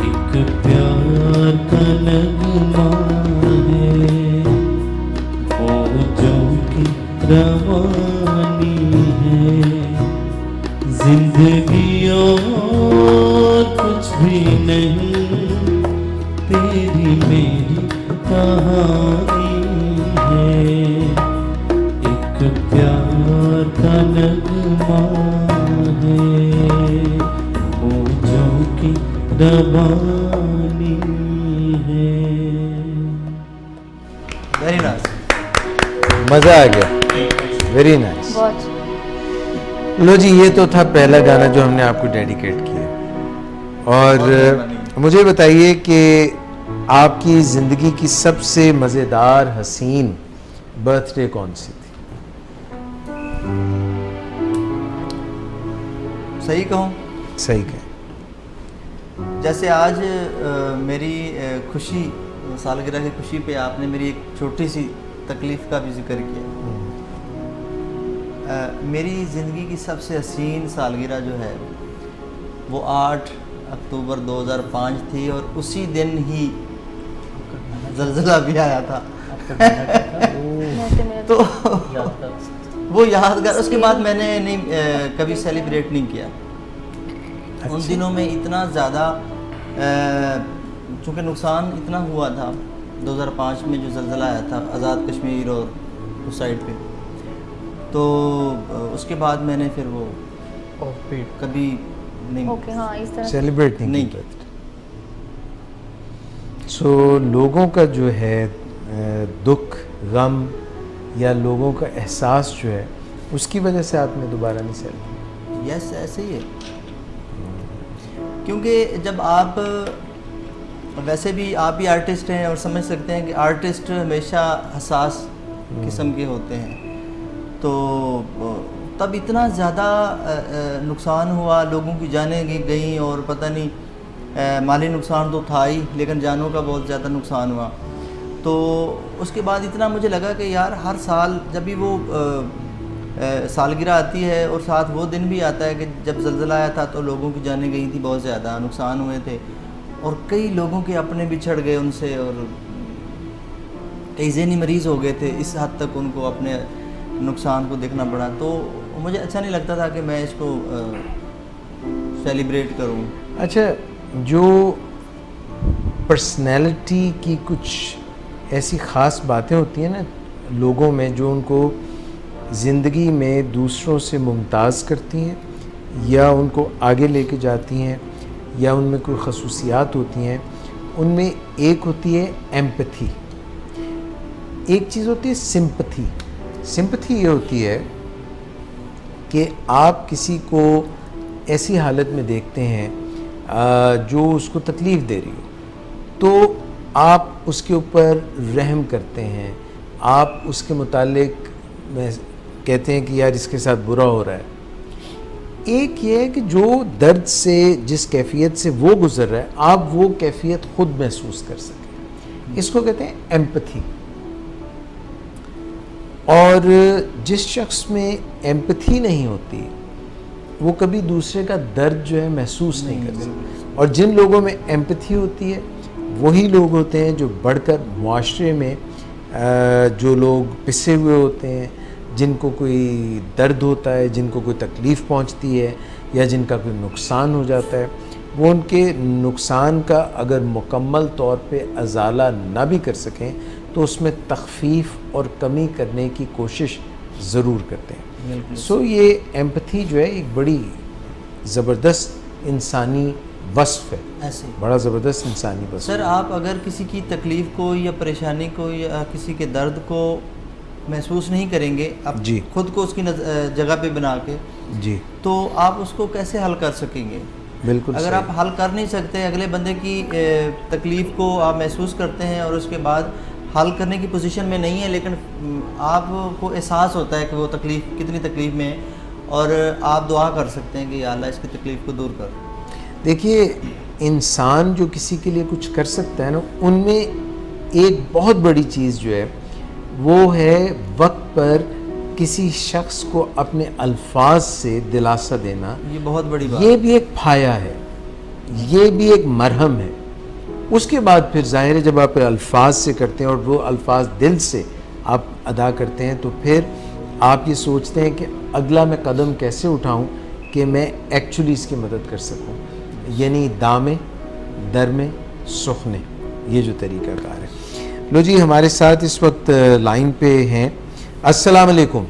एक प्यार का नगमा है, मौजों की रवानी है। जिंदगी और कुछ भी नहीं, तेरी मेरी कहानी है। एक प्यार का नगमा है, मौजों की रवानी है। वेरी नाइस, मज़ा आ गया, वेरी नाइस। लो जी, ये तो था पहला गाना जो हमने आपको डेडिकेट किया। और मुझे बताइए कि आपकी ज़िंदगी की सबसे मज़ेदार हसीन बर्थडे कौन सी थी? सही कहूँ, सही कहें। जैसे आज मेरी खुशी, सालगिरह की खुशी पे आपने मेरी एक छोटी सी तकलीफ़ का भी जिक्र किया। मेरी ज़िंदगी की सबसे हसीन सालगिरह जो है वो 8 अक्टूबर 2005 थी, और उसी दिन ही ज़लज़ला भी आया था। तो वो यादगार, उसके बाद मैंने नहीं कभी सेलिब्रेट नहीं किया। उन दिनों में इतना ज़्यादा चूँकि नुकसान इतना हुआ था 2005 में जो ज़लज़ला आया था आज़ाद कश्मीर और उस साइड पे, तो उसके बाद मैंने फिर वो कभी नहीं सेलिब्रेट नहीं किया। सो लोगों का जो है दुख, गम या लोगों का एहसास जो है, उसकी वजह से आपने दोबारा नहीं सेलिब्रेट? यस, ऐसे ही है। क्योंकि जब आप, वैसे भी आप भी आर्टिस्ट हैं और समझ सकते हैं कि आर्टिस्ट हमेशा हसास किस्म के होते हैं। तो तब इतना ज़्यादा नुकसान हुआ, लोगों की जानें गई, और पता नहीं माली नुकसान तो था ही, लेकिन जानों का बहुत ज़्यादा नुकसान हुआ। तो उसके बाद इतना मुझे लगा कि यार हर साल जब भी वो सालगिरह आती है और साथ वो दिन भी आता है कि जब ज़लज़ला आया था तो लोगों की जानें गई थी, बहुत ज़्यादा नुकसान हुए थे, और कई लोगों के अपने बिछड़ गए उनसे, और कई ज़हनी मरीज़ हो गए थे, इस हद तक उनको अपने नुकसान को देखना पड़ा। तो मुझे अच्छा नहीं लगता था कि मैं इसको सेलिब्रेट करूँ। अच्छा, जो पर्सनैलिटी की कुछ ऐसी ख़ास बातें होती हैं ना लोगों में, जो उनको ज़िंदगी में दूसरों से मुमताज़ करती हैं या उनको आगे लेके जाती हैं या उनमें कोई खसूसियात होती हैं, उनमें एक होती है एम्पैथी, एक चीज़ होती है सिंपैथी। सिंपैथी ये होती है कि आप किसी को ऐसी हालत में देखते हैं जो उसको तकलीफ़ दे रही हो, तो आप उसके ऊपर रहम करते हैं, आप उसके मुतालिक में कहते हैं कि यार इसके साथ बुरा हो रहा है। एक ये है कि जो दर्द से, जिस कैफियत से वो गुज़र रहा है, आप वो कैफियत ख़ुद महसूस कर सकें, इसको कहते हैं एम्पैथी। और जिस शख्स में एम्पैथी नहीं होती वो कभी दूसरे का दर्द जो है महसूस नहीं कर सकता। और जिन लोगों में एम्पैथी होती है वही लोग होते हैं जो बढ़कर मुआशरे में जो लोग पिसे हुए होते हैं, जिनको कोई दर्द होता है, जिनको कोई तकलीफ़ पहुंचती है या जिनका कोई नुकसान हो जाता है, वो उनके नुकसान का अगर मुकम्मल तौर पे अजाला ना भी कर सकें तो उसमें तख़फ़ीफ़ और कमी करने की कोशिश ज़रूर करते हैं। सो ये एम्पैथी जो है एक बड़ी ज़बरदस्त इंसानी वस्फ़ है, ऐसे बड़ा ज़बरदस्त इंसानी वस्फ़। सर, आप अगर किसी की तकलीफ़ को या परेशानी को या किसी के दर्द को महसूस नहीं करेंगे, आप जी खुद को उसकी जगह पे बना के जी, तो आप उसको कैसे हल कर सकेंगे? बिल्कुल। अगर आप हल कर नहीं सकते, अगले बंदे की तकलीफ़ को आप महसूस करते हैं और उसके बाद हल करने की पोजीशन में नहीं है, लेकिन आपको एहसास होता है कि वो तकलीफ़ कितनी तकलीफ़ में है, और आप दुआ कर सकते हैं कि या अल्लाह इसकी तकलीफ़ को दूर कर। देखिए, इंसान जो किसी के लिए कुछ कर सकता है ना, उनमें एक बहुत बड़ी चीज़ जो है वो है वक्त पर किसी शख्स को अपने अल्फाज से दिलासा देना। ये बहुत बड़ी बात, ये भी एक फाया है, ये भी एक मरहम है। उसके बाद फिर ज़ाहिर है जब आप अल्फाज से करते हैं और वो अल्फाज दिल से आप अदा करते हैं, तो फिर आप ये सोचते हैं कि अगला मैं कदम कैसे उठाऊं कि मैं एक्चुअली इसकी मदद कर सकूं, यानी दामे दरमे सुखने, ये जो तरीक़ाकार है। लो जी, हमारे साथ इस वक्त लाइन पे हैं। अस्सलाम वालेकुम।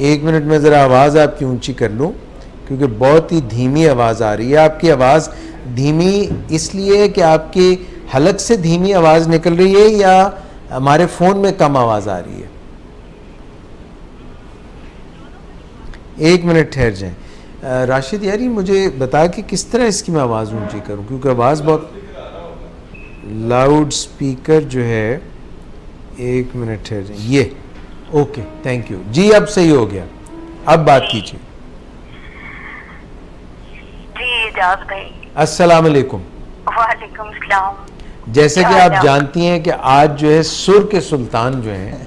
एक मिनट में ज़रा आवाज़ आपकी ऊंची कर लूँ क्योंकि बहुत ही धीमी आवाज़ आ रही है। आपकी आवाज़ धीमी इसलिए है कि आपकी हलक से धीमी आवाज़ निकल रही है या हमारे फ़ोन में कम आवाज़ आ रही है? एक मिनट ठहर जाएं। राशिद यार, ये मुझे बता कि किस तरह इसकी मैं आवाज़ ऊंची करूं, क्योंकि आवाज़ बहुत लाउड स्पीकर जो है। एक मिनट ठहर जाएं। ये ओके, थैंक यू जी, अब सही हो गया। अब बात कीजिए जी। एजाज भाई, अस्सलाम वालेकुम। वालेकुम सलाम। जैसे कि आप जानती हैं कि आज जो है सुर के सुल्तान जो हैं,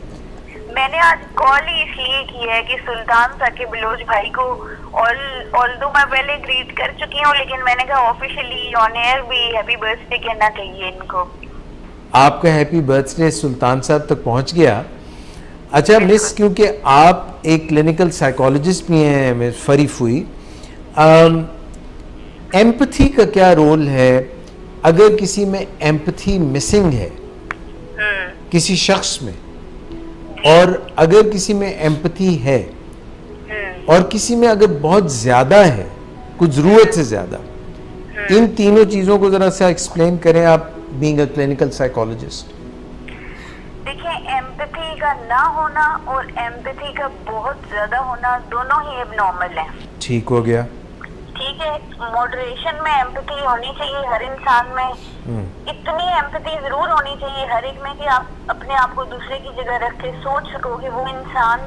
मैंने आज कॉल ही इसलिए की है कि सुल्तान साकिब बलोच भाई को ऑल्दो मैं पहले ग्रीट कर चुकी हूँ, लेकिन मैंने कहा ऑफिशियली ऑन एयर भी हैप्पी बर्थडे कहना चाहिए इनको। आपका हैप्पी बर्थडे सुल्तान साहब तक पहुँच गया। अच्छा मिस, क्योंकि आप एक क्लिनिकल साइकोलॉजिस्ट भी हैं मिस फरीफ हुई, एम्पैथी का क्या रोल है अगर किसी में एम्पैथी मिसिंग है किसी शख्स में, और अगर किसी में एम्पैथी है और किसी में अगर बहुत ज़्यादा है, कुछ ज़रूरत से ज़्यादा, इन तीनों चीज़ों को ज़रा सा एक्सप्लेन करें आप बीइंग अ क्लिनिकल साइकोलॉजिस्ट। देखिए, एम्पैथी का ना होना और एम्पैथी का बहुत ज़्यादा होना दोनों ही एबनॉर्मल है। ठीक हो गया, ठीक है। मॉडरेशन में एम्पैथी होनी चाहिए हर इंसान में। इतनी एम्पैथी जरूर होनी चाहिए हर एक में कि आप अपने आप को दूसरे की जगह रख के सोच सको कि वो इंसान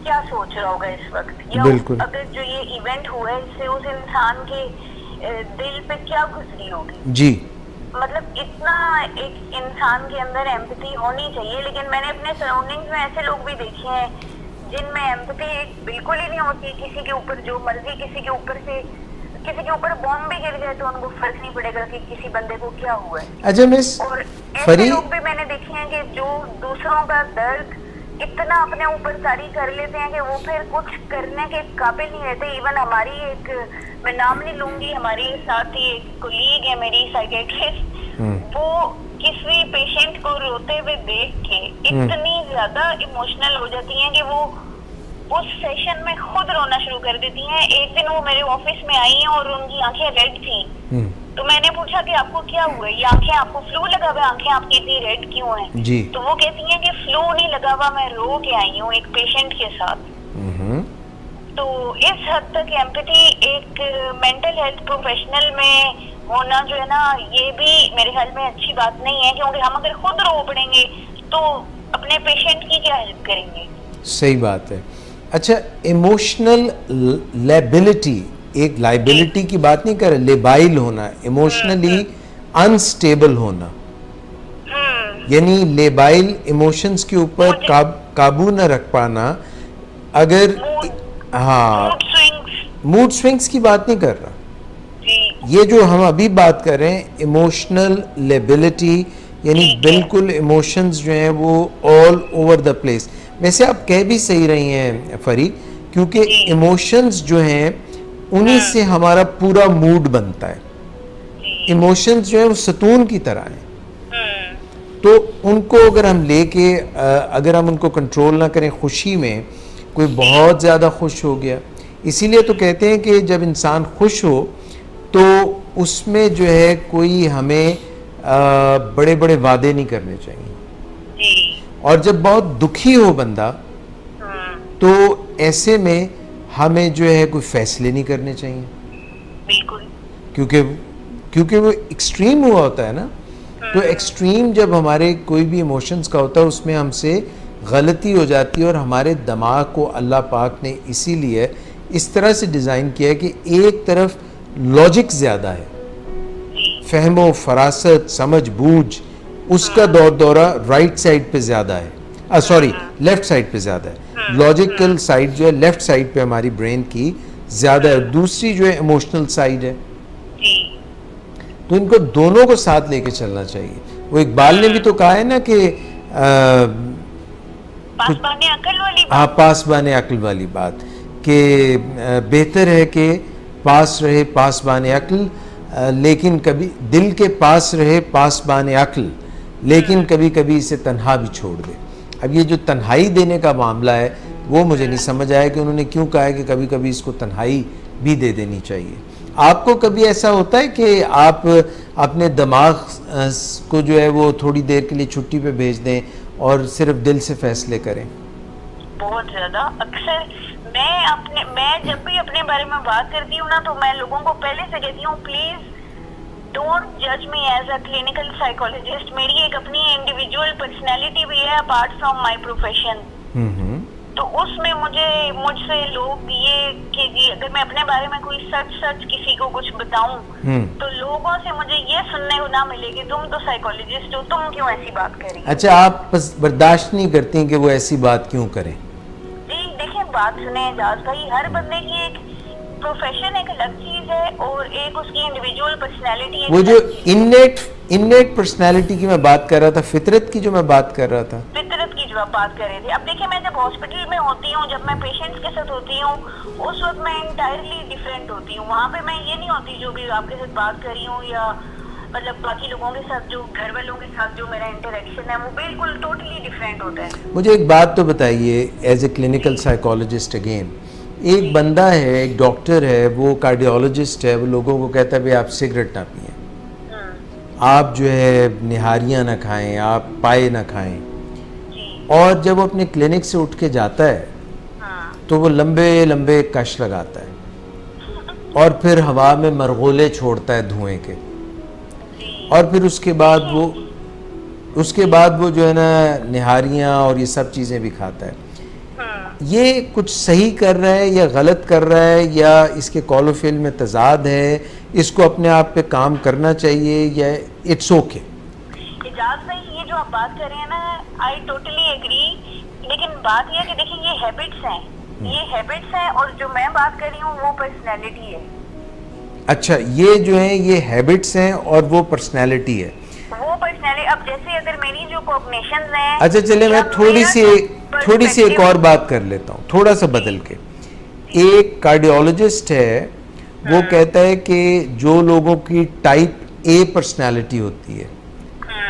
क्या सोच रहा होगा इस वक्त, या अगर जो ये इवेंट हुआ है इससे उस इंसान के दिल पे क्या गुजरी होगी जी। मतलब इतना एक इंसान के अंदर एम्पैथी होनी चाहिए। लेकिन मैंने अपने सराउंडिंग्स में ऐसे लोग भी देखे हैं जिनमें एम्पैथी बिल्कुल ही नहीं होती। किसी के ऊपर जो मर्जी, किसी के ऊपर बॉम्ब भी गिर जाए तो उनको फर्क नहीं पड़ेगा कि किसी बंदे को क्या हुआ है। अच्छा मिस, और ऐसे लोग भी मैंने देखे हैं कि जो दूसरों का दर्द इतना अपने ऊपर तारी कर लेते हैं कि वो फिर कुछ करने के काबिल नहीं रहते। इवन हमारी एक, मैं नाम नहीं लूंगी, हमारी साथ ही एक कोलीग है मेरी साइकेट्रिस्ट, वो किसी पेशेंट को रोते हुए देख के इतनी ज्यादा इमोशनल हो जाती हैं कि वो उस सेशन में खुद रोना शुरू कर देती हैं। एक दिन वो मेरे ऑफिस में आई हैं और उनकी आंखें रेड थी, तो मैंने पूछा कि आपको क्या हुआ, ये आंखें, आपको फ्लू लगा हुआ, आंखें आपकी इतनी रेड क्यों हैं? जी। तो वो कहती हैं कि फ्लू नहीं लगा हुआ, मैं रो के आई हूँ एक पेशेंट के साथ। तो इस हद तक एम्पैथी एक मेंटल हेल्थ प्रोफेशनल में होना जो है ना, ये भी मेरे ख्याल में अच्छी बात नहीं है, क्योंकि हम अगर खुद रो पड़ेंगे तो अपने पेशेंट की क्या हेल्प करेंगे। सही बात है। अच्छा, इमोशनल लायबिलिटी, एक लायबिलिटी की बात नहीं कर रहे, लेबाइल होना, इमोशनली अनस्टेबल होना, यानी लेबाइल इमोशंस के ऊपर काबू न रख पाना। अगर हाँ, मूड स्विंग्स की बात नहीं कर रहा, ये जो हम अभी बात कर रहे हैं इमोशनल लेबिलिटी, यानी बिल्कुल इमोशंस जो हैं वो ऑल ओवर द प्लेस। वैसे आप कह भी सही रही हैं फरी, क्योंकि इमोशंस जो हैं उन्हीं से हमारा पूरा मूड बनता है। इमोशंस जो है वो सतून की तरह हैं, तो उनको अगर हम लेके अगर हम उनको कंट्रोल ना करें, खुशी में कोई बहुत ज़्यादा खुश हो गया, इसीलिए तो कहते हैं कि जब इंसान खुश हो तो उसमें जो है कोई हमें बड़े बड़े वादे नहीं करने चाहिए, और जब बहुत दुखी हो बंदा तो ऐसे में हमें जो है कोई फैसले नहीं करने चाहिए, बिल्कुल, क्योंकि वो एक्सट्रीम हुआ होता है ना। तो एक्सट्रीम जब हमारे कोई भी इमोशंस का होता है उसमें हमसे गलती हो जाती है, और हमारे दिमाग को अल्लाह पाक ने इसीलिए इस तरह से डिज़ाइन किया है कि एक तरफ लॉजिक ज़्यादा है, फहमो फरासत समझ बूझ उसका दौरा राइट साइड पे ज़्यादा है, सॉरी लेफ्ट साइड पे ज़्यादा है। लॉजिकल साइड जो है लेफ्ट साइड पे हमारी ब्रेन की ज़्यादा है, दूसरी जो है इमोशनल साइड है। तो इनको दोनों को साथ लेके चलना चाहिए। वो इकबाल ने भी तो कहा है ना कि पासबाने अकल वाली बात, हाँ, पासबाने अकल वाली बात, कि बेहतर है कि पास रहे पासबाने अकल, लेकिन कभी दिल के पास रहे पासबाने अकल, लेकिन कभी कभी इसे तन्हा भी छोड़ दे। अब ये जो तन्हाई देने का मामला है वो मुझे नहीं समझ आया कि उन्होंने क्यों कहा है कि कभी कभी इसको तन्हाई भी दे देनी चाहिए। आपको कभी ऐसा होता है कि आप अपने दिमाग को जो है वो थोड़ी देर के लिए छुट्टी पे भेज दें और सिर्फ दिल से फैसले करें? बहुत ज्यादा। अक्सर मैं जब भी अपने बारे में बात करती हूँ ना, तो मैं लोगों को पहले से कहती हूँ, प्लीज डोंट जज me as a clinical psychologist. मेरी एक अपनी इंडिविजुअल पर्सनैलिटी भी है अपार्ट फ्रॉम माई प्रोफेशन। तो उसमें मुझसे लोग ये कि जी अगर मैं अपने बारे में कोई सच किसी को कुछ बताऊं तो लोगों से मुझे ये सुनने को ना मिले कि तुम तो साइकोलॉजिस्ट हो, तुम क्यों ऐसी बात करी। अच्छा, आप बस बर्दाश्त नहीं करती कि वो ऐसी बात क्यों करें? जी देखिए, बात सुने एजाज भाई, हर बंदे की एक प्रोफेशन एक अलग चीज है और एक उसकी इंडिविजुअल पर्सनैलिटी है। वो जो इन्नेट पर्सनैलिटी की मैं बात कर रहा था, फितरत की जो मैं बात कर रहा था, फितरत की जो आप बात कर रहे थे। अब देखिए, मैं जब हॉस्पिटल में होती हूँ, जब मैं पेशेंट्स के साथ होती हूँ, उस वक्त मैं इंटायरली डिफरेंट होती हूँ। वहाँ पे मैं ये नहीं होती जो भी आपके साथ बात कर रही हूँ, या मतलब बाकी लोगों के साथ, जो घर वालों के साथ जो मेरा इंटरेक्शन है वो बिल्कुल टोटली डिफरेंट होता है। मुझे एक बात तो बताइए, as a clinical psychologist again, एक बंदा है, एक डॉक्टर है, वो कार्डियोलॉजिस्ट है, वो लोगों को कहता है भाई आप सिगरेट ना पिए, आप जो है निहारियाँ ना खाएं, आप पाए ना खाएं, और जब वो अपने क्लिनिक से उठ के जाता है तो वो लंबे लंबे कश लगाता है और फिर हवा में मरगोले छोड़ता है धुएं के, और फिर उसके बाद वो जो है ना निहारियाँ और ये सब चीज़ें भी खाता है। ये कुछ सही कर रहा है या गलत कर रहा है, या इसके कॉलोफिल में तजाद है, इसको अपने आप पे काम करना चाहिए, या इट्स ओके? इजाज़ भाई, ये जो आप बात कर रहे हैं ना, आई टोटली एग्री, लेकिन बात यह है कि देखिए ये हैबिट्स हैं, और जो मैं बात कर रही हूँ वो पर्सनैलिटी है। अच्छा, ये जो है ये हैबिट्स हैं और वो पर्सनैलिटी है। वो पर्सनैलिटी, अब जैसे अगर मेरी जो कॉग्निशंस हैं, अच्छा चले, मैं थोड़ी सी थोड़ी सी एक और बात कर लेता हूँ, थोड़ा सा बदल के। एक कार्डियोलॉजिस्ट है, वो कहता है कि जो लोगों की टाइप ए पर्सनालिटी होती है,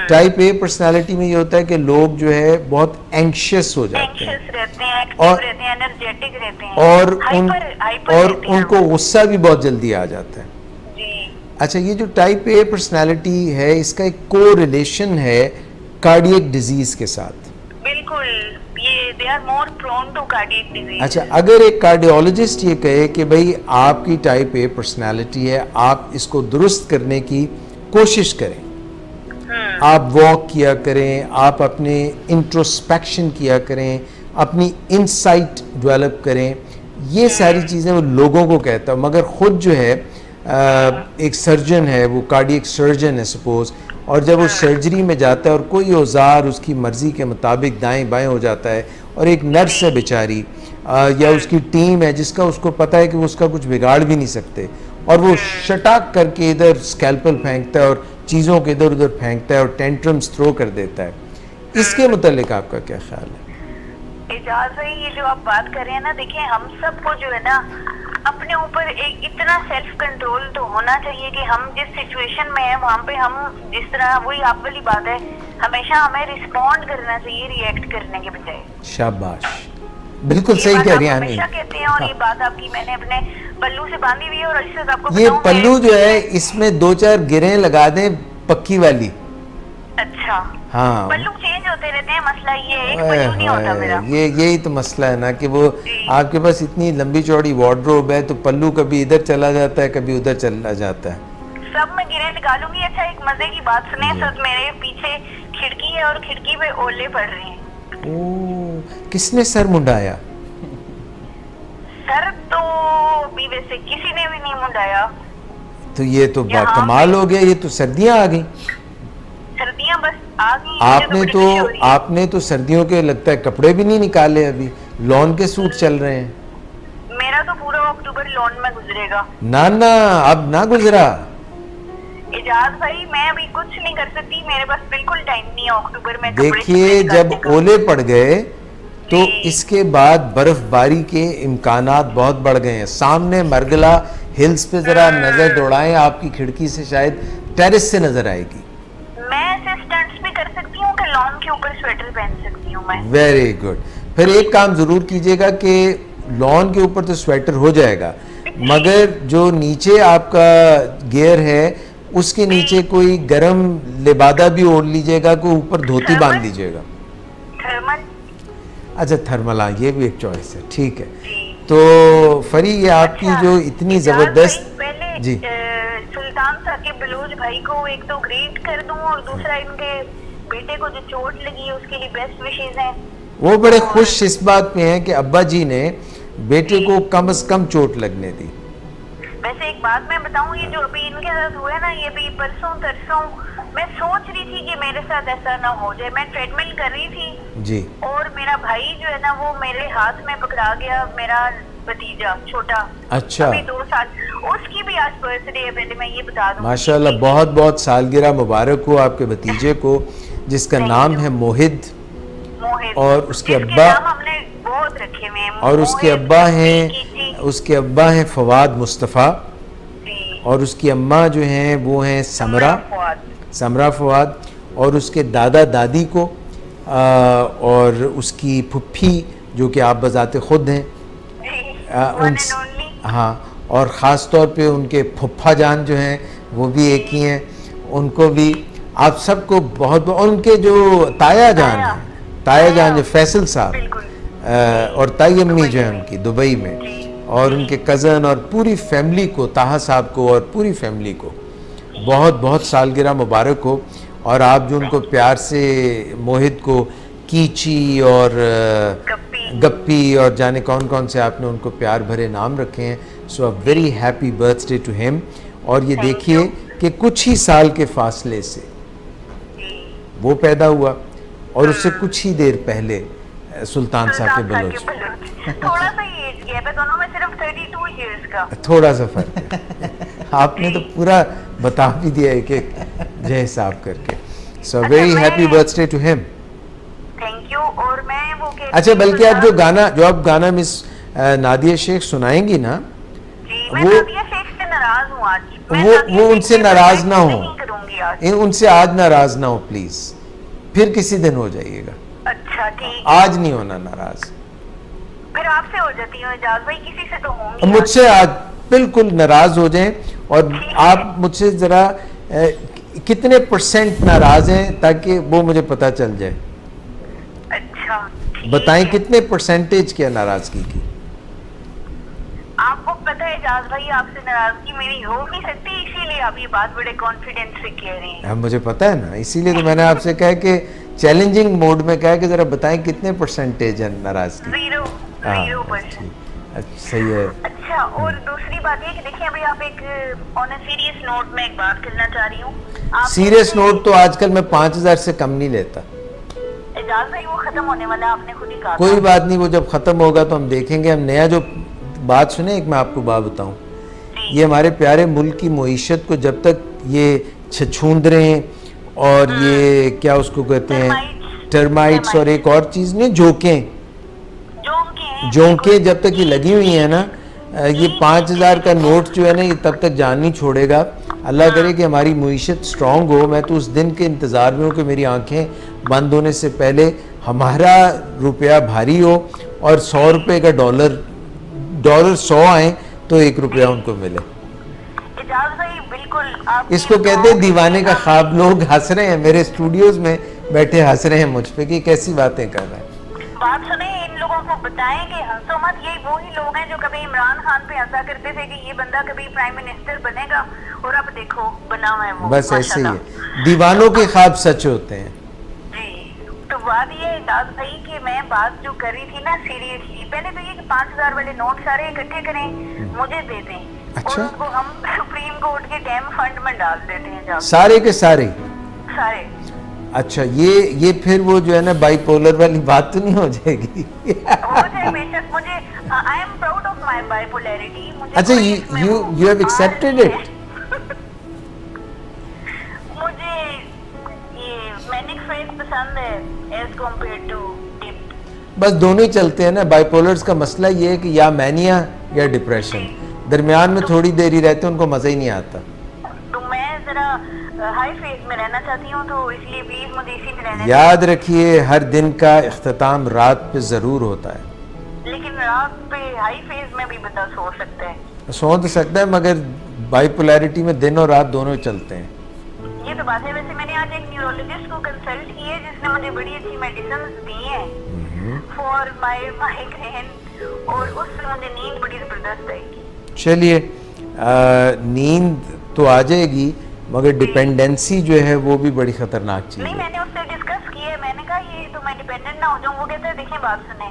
टाइप ए पर्सनालिटी में ये होता है कि लोग जो है बहुत एंग्शियस हो जाते हैं और एनर्जेटिक रहते हैं और उनको गुस्सा भी बहुत जल्दी आ जाता है। अच्छा, ये जो टाइप ए पर्सनालिटी है, इसका एक को रिलेशन है कार्डियक डिजीज के साथ। बिल्कुल, ये they are more prone to cardiac disease. अच्छा, अगर एक कार्डियोलॉजिस्ट ये कहे कि भाई आपकी टाइप ए पर्सनालिटी है, आप इसको दुरुस्त करने की कोशिश करें, आप वॉक किया करें, आप अपने इंट्रोस्पेक्शन किया करें, अपनी इनसाइट डेवलप करें, ये सारी चीज़ें वो लोगों को कहता है, मगर ख़ुद जो है एक सर्जन है, वो कार्डियक सर्जन है सपोज, और जब वो सर्जरी में जाता है और कोई औजार उसकी मर्ज़ी के मुताबिक दाएं बाएं हो जाता है, और एक नर्स है बेचारी या उसकी टीम है जिसका उसको पता है कि वो उसका कुछ बिगाड़ भी नहीं सकते, और वो शटाक करके इधर स्कैल्पल फेंकता है और चीज़ों के इधर उधर फेंकता है और टेंट्रम्स थ्रो कर देता है, इसके मुतालिक आपका क्या ख्याल है? एजाज भाई, ये जो आप बात कर रहे हैं ना, देखिए हम सबको जो है ना अपने ऊपर एक इतना सेल्फ कंट्रोल तो होना चाहिए कि हम जिस सिचुएशन में है वहाँ पे हम जिस तरह, वही आप वाली बात है, हमेशा हमें रिस्पॉन्ड करना चाहिए रिएक्ट करने के बजाय। शाबाश, बिल्कुल सही कह रही हैं। हमेशा कहते हैं, और ये बात आपकी मैंने अपने पल्लू से बांधी हुई है, और अच्छे से आपको ये पल्लू जो है इसमें 2-4 गिरें लगा दें पक्की वाली। अच्छा, हाँ, पल्लू चेंज होते रहते हैं, मसला ये है, एक पल्लू नहीं होता मेरा। यही तो मसला है ना कि वो आपके पास इतनी लंबी चौड़ी वार्डरोब है, तो पल्लू कभी इधर चला जाता है, कभी उधर चला जाता है। सब मैं गिरे निकालूंगी। अच्छा, एक मजे की बात सुने, सब मेरे पीछे खिड़की है और खिड़की पे ओले पड़ रहे हैं। ओ, किसने सर मुंडाया? सर तो अभी वैसे किसी ने भी नहीं मुंडाया। तो ये तो कमाल हो गया, ये तो सर्दियां आ गई। सर्दियां बस आ गई। आपने तो सर्दियों के लगता है कपड़े भी नहीं निकाले अभी, लॉन के सूट चल रहे हैं। मेरा तो पूरा अक्टूबर लॉन में गुजरेगा। ना अब ना गुजरा। एजाज भाई, मैं अभी कुछ नहीं कर सकती, मेरे पास बिल्कुल टाइम नहीं है अक्टूबर में। देखिए, जब ओले पड़ गए तो इसके बाद बर्फबारी के इम्कानात बहुत बढ़ गए हैं। सामने मरगला हिल्स पे जरा नजर दौड़ाएं, आपकी खिड़की से शायद टेरेस से नजर आएगी। मैं ऐसे स्टंट्स भी कर सकती हूँ कि लॉन के ऊपर स्वेटर पहन सकती हूँ मैं। Very good. फिर एक काम जरूर कीजिएगा कि लॉन के ऊपर तो स्वेटर हो जाएगा, मगर जो नीचे आपका गियर है उसके नीचे कोई गर्म लिबादा भी ओढ़ लीजिएगा, कोई ऊपर धोती बांध लीजिएगा। थर्मल? अच्छा, थर्मल, हाँ, ये भी एक चॉइस है, ठीक है। तो फरी, ये आपकी जो इतनी जबरदस्त, जी, सुल्तान साकिब बलूच भाई को एक तो ग्रीट कर दूं, और दूसरा इनके बेटे को जो चोट लगी है उसके लिए बेस्ट विशेस हैं। वो बड़े खुश इस बात में हैं कि अब्बा जी ने बेटे को कम से कम चोट लगने दी। वैसे एक बात मैं बताऊं, ये जो अभी इनके साथ हुआ है ना, ये भी परसों तरसों मैं सोच रही थी कि मेरे साथ ऐसा ना हो जाए। मैं ट्रेडमिल कर रही थी जी, और मेरा भाई जो है ना वो मेरे हाथ में पकड़ा गया, मेरा भतीजा छोटा, अच्छा, अभी 2 साल, उसकी भी आज बर्थडे है। पहले मैं ये बता दूं, माशाल्लाह, बहुत बहुत सालगिरह मुबारक हो आपके भतीजे को, जिसका नाम है मोहित, और उसके अब्बा हमने बहुत रखे हुए हैं, और उसके अब्बा हैं फवाद मुस्तफ़ा, और उसकी अम्मा जो हैं वो हैं समरा फवाद, और उसके दादा दादी को और उसकी फुफ्फी जो कि आप बजाते खुद हैं, हाँ, और ख़ास तौर पे उनके फुफ्फा जान जो हैं वो भी एक ही हैं, उनको भी आप सबको बहुत, और उनके जो ताया जान जो फैसल साहब और ताई अम्मी जो है उनकी दुबई में, और उनके कज़न और पूरी फैमिली को, ताहा साहब को और पूरी फैमिली को बहुत बहुत सालगिरह मुबारक हो। और आप जो उनको प्यार से, मोहित को कीची और गप्पी और जाने कौन कौन से आपने उनको प्यार भरे नाम रखे हैं, so a very happy birthday to him. और ये देखिए कि कुछ ही साल के फासले से वो पैदा हुआ, और उससे कुछ ही देर पहले सुल्तान साकिब बलोच। थोड़ा सा एज गैप है दोनों में, सिर्फ 32 इयर्स का थोड़ा सा फर्क है। आपने तो पूरा बता भी दिया एक जय हिसाब करके। So very happy birthday to him. Thank you. और मैं वो कह अच्छा, बल्कि आप जो आप गाना मिस नादिया शेख सुनाएंगी ना, मैं नादिया शेख से नाराज हूँ आज। वो उनसे नाराज ना हो, उनसे आज नाराज ना हो प्लीज, फिर किसी दिन हो जाइएगा। अच्छा ठीक, आज नहीं होना नाराज। फिर आपसे हो जाती हूँ एजाज भाई, किसी से तो होंगी। मुझसे आज बिल्कुल नाराज हो जाएं, और आप मुझसे जरा कितने % नाराज हैं ताकि वो मुझे पता चल जाए। अच्छा बताएं कितने % क्या नाराजगी की। आपको पता है एजाज भाई, आपसे नाराजगी मेरी हो नहीं सकती, इसीलिए आप ये बात बड़े कॉन्फिडेंस से कह रहे हैं। हाँ, मुझे पता है ना, इसीलिए तो मैंने आपसे कहा कि चैलेंजिंग मोड में कहा कि जरा बताएं कितने % है नाराजगी। 0%। अच्छा, सही है। अच्छा, और दूसरी बात ये कि देखिए अभी आप एक ऑन अ सीरियस नोट में एक बात करना चाह रही हूँ। सीरियस नोट तो आजकल मैं 5000 से कम नहीं लेता। एजाज भाई वो खत्म होने वाला, आपने खुद ही कहा। कोई बात नहीं, वो जब खत्म होगा तो हम देखेंगे। हम नया जो बात सुने, एक मैं आपको बात बताऊं, ये हमारे प्यारे मुल्क की मईशत को जब तक ये छछूंदरे और ये क्या उसको कहते हैं, टर्माइट्स और एक और चीज नहीं, जोंके जब तक ये लगी हुई है ना, ये 5000 का नोट जो है ना, ये तब तक जान नहीं छोड़ेगा। अल्लाह करे कि हमारी मईशत स्ट्रांग हो। मैं तो उस दिन के इंतज़ार में हूँ कि मेरी आंखें बंद होने से पहले हमारा रुपया भारी हो और 100 रुपये का डॉलर 100 आए तो 1 रुपया उनको मिले। इसको कहते हैं दीवाने का ख्वाब। लोग हंस रहे हैं, मेरे स्टूडियोज में बैठे हंस रहे हैं मुझ पे कि कैसी बातें कर रहे हैं। बात सुने, इन लोगों को बताएं कि हंसो मत। यही वही लोग हैं जो कभी इमरान खान पे हंसा करते थे कि ये बंदा कभी प्राइम मिनिस्टर बनेगा, और अब देखो बना है वो। बस ऐसे ही है, दीवानों के ख्वाब सच होते हैं। जी, तो बात ये है एजाज भाई कि मैं बात जो कर रही थी ना सीरियसली, पहले तो ये कि 5000 वाले नोट सारे इकट्ठे करें, मुझे दे दें। अच्छा? और उनको हम सुप्रीम कोर्ट के डैम फंड में डाल देते हैं सारे के सारे। अच्छा, ये फिर वो जो है ना बाइपोलर वाली बात तो नहीं हो जाएगी? हो जाए बेशक, मुझे I am proud of my bipolarity. अच्छा, you have accepted it? मुझे ये मैनिक फेस पसंद है एज कम्पेयर टू डिप। बस दोनों ही चलते हैं ना। बाइपोलर्स का मसला ये है कि या मैनिया या डिप्रेशन, दरमियान में थोड़ी देर ही रहते हैं, उनको मजा ही नहीं आता। तो मैं जरा हाई फेज में रहना चाहती हूँ, तो इसलिए प्लीज मुझे इसी में रहना। याद रखिए, हर दिन का इख्तिताम रात पे जरूर होता है, लेकिन रात पे हाई फेज में भी बंदा सो सकता है। सो तो सकता है, मगर बाइपोलैरिटी में दिन और रात दोनों चलते हैं। ये तो बात है। वैसे मैंने आज एक न्यूरोलॉजिस्ट को कंसल्ट किया है, जिसने मुझे बड़ी अच्छी मेडिसिन दी हैं फॉर माय माइग्रेन, और उससे मुझे नींद बड़ी जबरदस्त आएगी। चलिए, नींद तो आ जाएगी, मगर डिपेंडेंसी जो है वो भी बड़ी खतरनाक चीज है। नहीं, मैंने उससे डिस्कस किया है, मैंने कहा ये तो मैं डिपेंडेंट ना हो जाऊँ। वो कहते हैं देखिए बात सुने,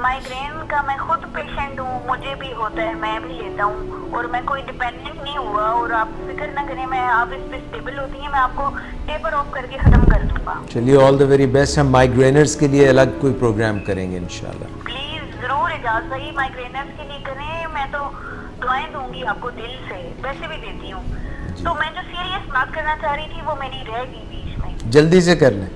माइग्रेन का मैं खुद पेशेंट हूँ, मुझे भी होता है, मैं भी लेता हूँ, और मैं कोई डिपेंडेंट नहीं हुआ। और आप फिक्र ना करें, मैं आप इस पे स्टेबल होती हैं, मैं आपको टेपर ऑफ करके खत्म कर दूंगा। चलिए, ऑल द वेरी बेस्ट। हम माइग्रेनर्स के लिए अलग कोई प्रोग्राम करेंगे इंशाल्लाह। प्लीज जरूर एजाज भाई, माइग्रेनर्स के लिए करें। मैं तो दुआएं दूंगी आपको दिल से, वैसे भी देती हूँ। तो मैं जो सीरियस बात करना चाह रही थी वो मेरी रह गई बीच में। जल्दी से कर लें।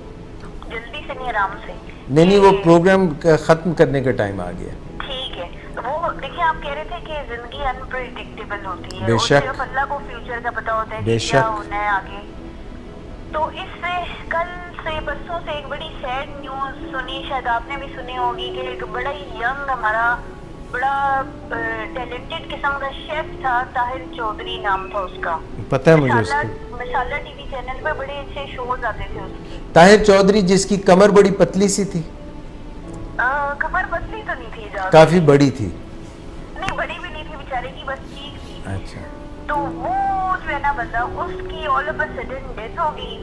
जल्दी से नहीं, आराम से। नहीं, वो प्रोग्राम खत्म करने का टाइम आ गया। ठीक है, तो वो देखिए आप कह रहे थे कि जिंदगी अनप्रेडिक्टेबल होती है, बेशक, और सिर्फ अल्लाह को फ्यूचर का पता होता है कि क्या होना है आगे। तो इससे कल से परसों से एक बड़ी सैड न्यूज सुनी, शायद आपने भी सुनी होगी, कि एक बड़ा ही यंग हमारा बड़ा टैलेंटेड किस्म का शेफ था, ताहिर चौधरी नाम था उसका। पता है मुझे उसका। मसाला टीवी चैनल पे बड़े अच्छे शोज आते थे उसके। ताहिर चौधरी, जिसकी कमर बड़ी पतली सी थी। कमर पतली तो नहीं थी, काफी बड़ी थी। नहीं, बड़ी भी नहीं थी बेचारे की, बस ठीक थी। अच्छा। तो वो जो है ना बंदा, उसकी all of a sudden death हो गई,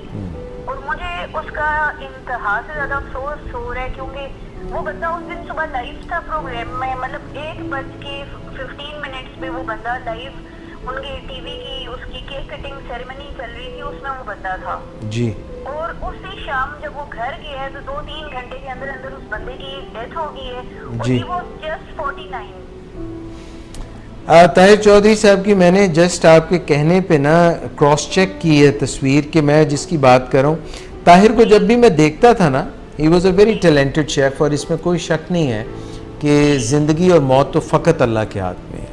और मुझे उसका इंतहा से ज्यादा अफसोस हो रहा है, क्योंकि वो बंदा उस दिन सुबह लाइव था प्रोग्राम में, मतलब 1:15 पे वो बंदा लाइव उनके टीवी की उसकी केक कटिंग सेरेमनी चल रही थी, उसमें वो बंदा था जी। और उसी शाम जब वो घर गया है तो 2-3 घंटे के अंदर अंदर उस बंदे की डेथ हो गई है, और ही वो जस्ट 49। ताहिर चौधरी साहब की मैंने जस्ट आपके कहने पे ना क्रॉस चेक की है तस्वीर, कि मैं जिसकी बात कर रहा हूँ, ताहिर को जब भी मैं देखता था ना, he was a very talented chef, और इसमें कोई शक नहीं है कि ज़िंदगी और मौत तो फ़कत अल्लाह के हाथ में है।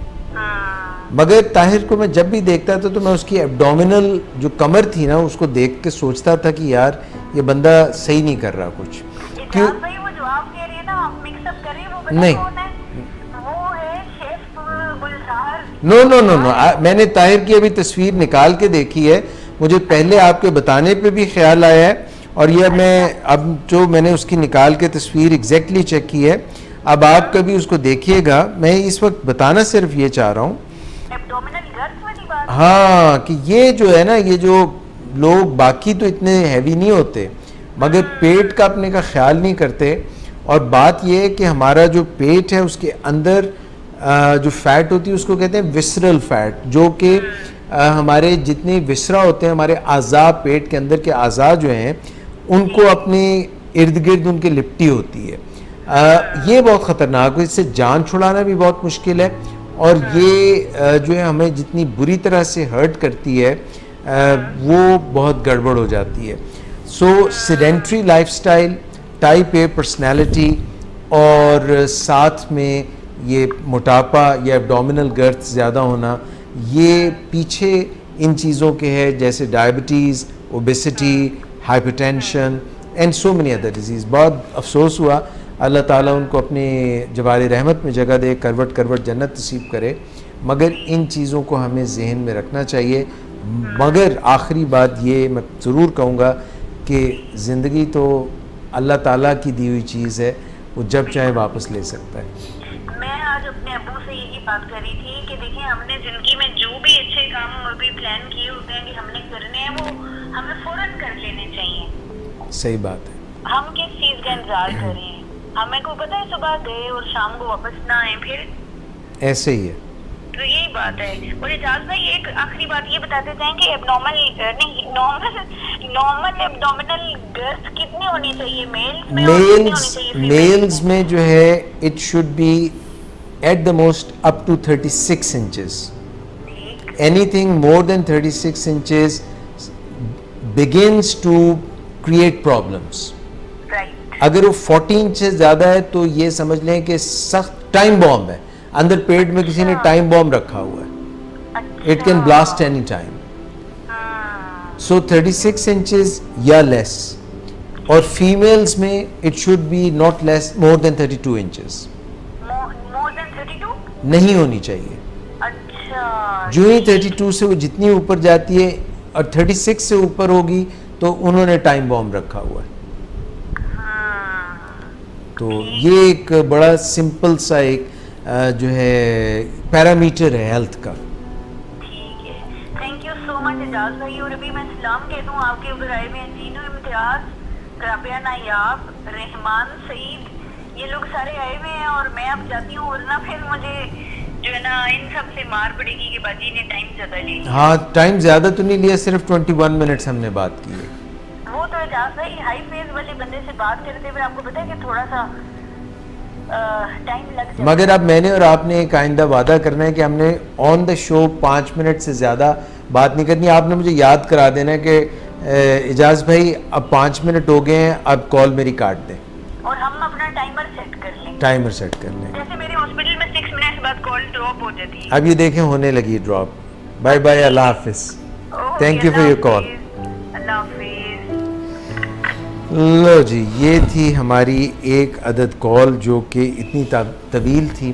मगर ताहिर को मैं जब भी देखता था तो मैं उसकी एब्डोमिनल जो कमर थी ना, उसको देख के सोचता था कि यार ये बंदा सही नहीं कर रहा कुछ। क्यों? वो जो आप कह रही है ना, आप मिक्सअप कर रही है, वो पता नहीं, कौन है? वो है शेफ गुलजार। नो नो नो नो, मैंने ताहिर की अभी तस्वीर निकाल के देखी है, मुझे पहले आपके बताने पे भी ख्याल आया है, और यह मैं अब जो मैंने उसकी निकाल के तस्वीर एग्जैक्टली चेक की है, अब आप कभी उसको देखिएगा। मैं इस वक्त बताना सिर्फ ये चाह रहा हूँ, हाँ, कि ये जो है ना, ये जो लोग बाकी तो इतने हैवी नहीं होते मगर पेट का अपने का ख्याल नहीं करते, और बात ये है कि हमारा जो पेट है उसके अंदर जो फैट होती है उसको कहते हैं विसरल फैट, जो कि हमारे जितने विसरा होते हैं, हमारे आज़ा, पेट के अंदर के आज़ा जो हैं उनको अपने इर्द गिर्द उनके लिपटी होती है। ये बहुत ख़तरनाक है, इससे जान छुड़ाना भी बहुत मुश्किल है, और ये जो है हमें जितनी बुरी तरह से हर्ट करती है वो बहुत गड़बड़ हो जाती है। So sedentary lifestyle, type A personality, और साथ में ये मोटापा या एब्डोमिनल गर्थ ज़्यादा होना, ये पीछे इन चीज़ों के है, जैसे diabetes, obesity, hypertension and so many other disease. बहुत अफसोस हुआ, अल्लाह ताला उनको अपने जवारे रहमत में जगह दे, करवट करवट जन्नत नसीब करे, मगर इन चीज़ों को हमें जहन में रखना चाहिए। मगर आखिरी बात ये मैं ज़रूर कहूँगा कि ज़िंदगी तो अल्लाह ताला की दी हुई चीज़ है, वो जब चाहे वापस ले सकता है। मैं आज अपने अब्बू से यही बात कर रही थी कि देखिए, हमने ज़िंदगी में जो भी अच्छे काम अभी प्लान किए होते हैं कि हमने करने हैं, वो हमें फ़ौरन कर लेने चाहिए। सही बात है। हम किस चीज़ का इंतज़ार करें? हमें को पता है सुबह गए और शाम को वापस ना आए, फिर ऐसे ही है। तो यही बात है। और इजाज़ भाई, एक आखिरी बात ये बताते जाएं कि नॉर्मल एब्डोमिनल गर्थ कितनी होनी चाहिए मेल्स में? मेल्स में जो है it should be at the most up to 36 inches. Anything more than 36 inches begins to create problems. अगर वो 14 इंचेस ज़्यादा है तो ये समझ लें कि सख्त टाइम बॉम्ब है, अंदर पेट में किसी ने टाइम बॉम्ब रखा हुआ है। It can blast any time. So 36 inches या लेस, और फीमेल्स में it should B not less more than 32 inches. More than 32 नहीं होनी चाहिए। अच्छा, जो ही 32 से वो जितनी ऊपर जाती है और 36 से ऊपर होगी तो उन्होंने टाइम बॉम्ब रखा हुआ है। तो ये एक बड़ा सिंपल सा एक जो है पैरामीटर है हेल्थ का। ठीक है, thank you so much Aijaz भाई। और अभी मैं सलाम कह दूं आपके उधर आए हुए तीनों, इम्तियाज, राबिया नायाब, रहमान सईद, ये लोग सारे आए हुए हैं, और मैं अब जाती हूँ, वरना फिर मुझे जो है ना इन सब से मार पड़ेगी कि बाजी ने टाइम ज़्यादा ले लिया। हाँ, टाइम ज़्यादा तो नहीं लिया, सिर्फ 21 मिनट्स हमने बात की है। वो तो एजाज भाई हाई फेज वाले बंदे से बात करते हुए आपको पता है कि थोड़ा सा टाइम लग जाता है। मगर अब मैंने और आपने एक आइंदा वादा करना है कि हमने ऑन द शो 5 मिनट से ज़्यादा बात नहीं करनी। आपने मुझे याद करा देना है कि इजाज़ भाई अब 5 मिनट हो गए हैं, अब कॉल मेरी काट दें, और हम अपना टाइमर सेट कर लें। टाइमर सेट कर लें। जैसे मेरे हॉस्पिटल में 6 मिनट बाद कॉल ड्रॉप हो जाती है। अब ये देखें होने लगी ड्रॉप। बाय बाय, अल्लाह हाफिज़, thank you for your call. अल्लाह हाफिज़। लो जी, ये थी हमारी एक अदद कॉल जो कि इतनी तवील थी।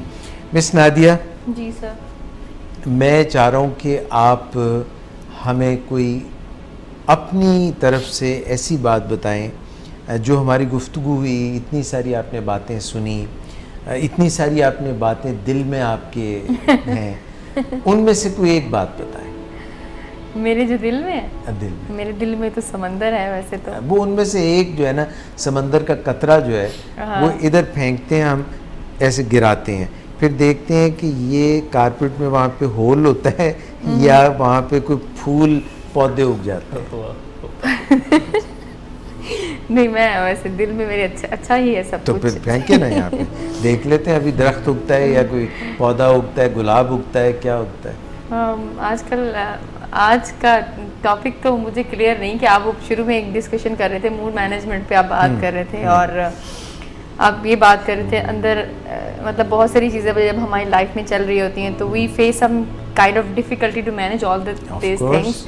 मिस नादिया जी सर, मैं चाह रहा हूँ कि आप हमें कोई अपनी तरफ से ऐसी बात बताएं जो हमारी गुफ्तगू हुई, इतनी सारी आपने बातें सुनी, इतनी सारी आपने बातें दिल में आपके हैं, उनमें से कोई एक बात बताएं। मेरे जो दिल में है, दिल में, मेरे दिल में तो समंदर है वैसे तो। वो उनमें से एक जो है ना, समंदर का कतरा जो है, हाँ। वो इधर फेंकते हैं, हम ऐसे गिराते हैं, फिर देखते हैं कि ये कारपेट में वहाँ पे होल होता है या वहाँ पे कोई फूल पौधे उग जाते हैं। नहीं, मैं वैसे दिल में मेरे अच्छा ही है सब तो कुछ। फिर फेंके ना यहाँ पे, देख लेते हैं अभी दरख्त उगता है या कोई पौधा उगता है, गुलाब उगता है, क्या उगता है। आजकल आज का टॉपिक तो मुझे क्लियर नहीं कि आप शुरू में एक डिस्कशन कर रहे थे मूड मैनेजमेंट पे आप बात कर रहे थे और आप ये बात कर रहे थे अंदर मतलब बहुत सारी चीज़ें जब हमारी लाइफ में चल रही होती हैं तो we face some kind of difficulty to manage all this things,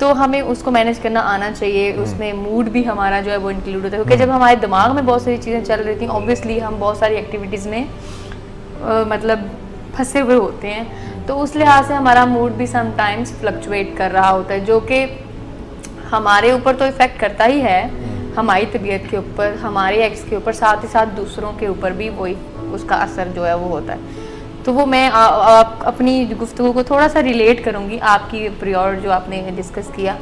तो हमें उसको मैनेज करना आना चाहिए। उसमें मूड भी हमारा जो है वो इंक्लूड होता है क्योंकि जब हमारे दिमाग में बहुत सारी चीज़ें चल रही थी ऑब्वियसली हम बहुत सारी एक्टिविटीज़ में मतलब फंसे हुए होते हैं, तो उस लिहाज से हमारा मूड भी समटाइम्स फ्लक्चुएट कर रहा होता है जो कि हमारे ऊपर तो इफ़ेक्ट करता ही है, हमारी तबीयत के ऊपर, हमारे एक्स के ऊपर, साथ ही साथ दूसरों के ऊपर भी वही उसका असर जो है वो होता है। तो वो मैं अपनी गुफ्तगू को थोड़ा सा रिलेट करूँगी आपकी प्रियोर जो आपने डिस्कस किया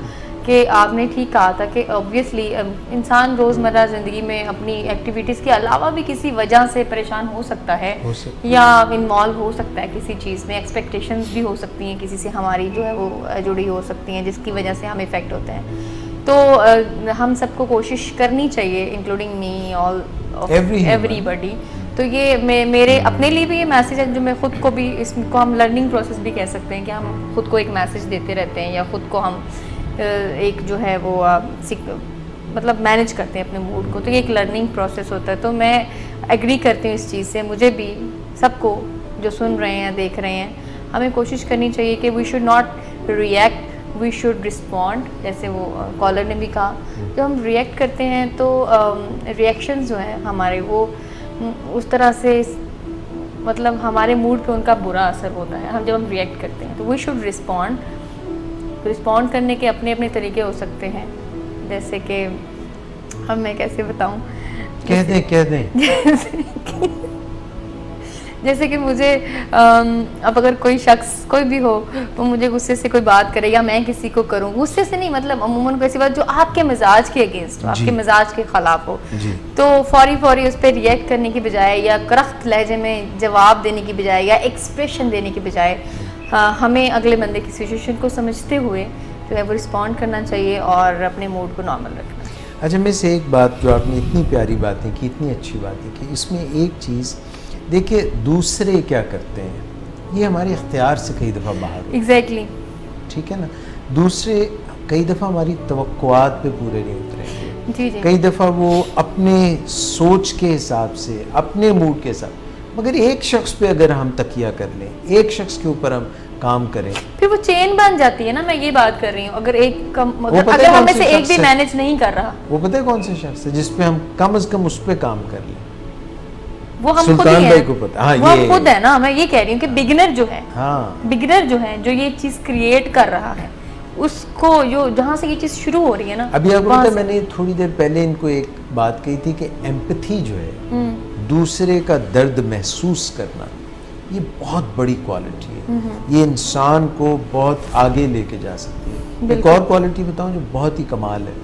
कि आपने ठीक कहा था कि ऑब्वियसली इंसान रोज़मर्रा ज़िंदगी में अपनी एक्टिविटीज़ के अलावा भी किसी वजह से परेशान हो सकता है या इन्वॉल्व हो सकता है किसी चीज़ में, एक्सपेक्टेशंस भी हो सकती हैं किसी से हमारी जो है वो जुड़ी हो सकती हैं जिसकी वजह से हम इफ़ेक्ट होते हैं। तो हम सबको कोशिश करनी चाहिए इंक्लूडिंग मी ऑल एवरीबडी। तो ये मेरे अपने लिए भी ये मैसेज है जो मैं ख़ुद को भी, इसको हम लर्निंग प्रोसेस भी कह सकते हैं कि हम खुद को एक मैसेज देते रहते हैं या ख़ुद को हम एक जो है वो मतलब मैनेज करते हैं अपने मूड को, तो ये एक लर्निंग प्रोसेस होता है। तो मैं एग्री करती हूँ इस चीज़ से, मुझे भी सबको जो सुन रहे हैं देख रहे हैं हमें कोशिश करनी चाहिए कि we should not react, we should respond. जैसे वो कॉलर ने भी कहा जब हम रिएक्ट करते हैं तो रिएक्शंस जो हैं हमारे वो उस तरह से मतलब हमारे मूड पे उनका बुरा असर होता है हम जब हम रिएक्ट करते हैं। तो वी शुड रिस्पॉन्ड करने के अपने अपने तरीके हो सकते हैं, जैसे कि अब मैं कैसे बताऊं, कह दें जैसे कि मुझे अब अगर कोई शख्स कोई भी हो वो मुझे गुस्से से कोई बात करे या मैं किसी को करूं, गुस्से से नहीं मतलब अमूमन कोई ऐसी बात जो आपके मिजाज के अगेंस्ट हो, आपके मिजाज के खिलाफ हो, तो फौरी उस पर रिएक्ट करने की बजाय या करख्त लहजे में जवाब देने की बजाय या एक्सप्रेशन देने की बजाय हमें अगले बंदे की सिचुएशन को समझते हुए जो है वो रिस्पॉन्ड करना चाहिए और अपने मूड को नॉर्मल रखना चाहिए। अच्छा, मैं से एक बात जो आपने इतनी प्यारी बातें की, इतनी अच्छी बातें की, इसमें एक चीज़ देखिए दूसरे क्या करते हैं ये हमारे इख्तियार से कई दफ़ा बाहर एग्जैक्टली ठीक है ना, दूसरे कई दफ़ा हमारी तवक्कुआत पे पूरे नहीं उतरेंगे, कई दफ़ा वो अपने सोच के हिसाब से अपने मूड के हिसाब, मगर एक शख्स पे अगर हम तकिया कर लें, एक शख्स के ऊपर हम काम करें फिर वो चेन बन जाती है ना। मैं ये बात कर रही हूँ अगर अगर हम में से एक भी मैनेज नहीं कर रहा, वो पता है कौन से शख्स है जिसपे हम कम से कम उस पर काम कर लें, वो हम खुद ही हैं, वो हम खुद है ना। मैं ये कह रही हूँ कि बिगिनर जो है, बिगिनर जो है जो ये चीज़ क्रिएट कर रहा है उसको जो जहाँ से ये चीज़ शुरू हो रही है ना। अभी आपको पता है मैंने थोड़ी देर पहले इनको एक बात कही थी कि एम्पैथी जो है दूसरे का दर्द महसूस करना, ये बहुत बड़ी क्वालिटी है, ये इंसान को बहुत आगे लेके जा सकती है। एक और क्वालिटी बताऊं जो बहुत ही कमाल है,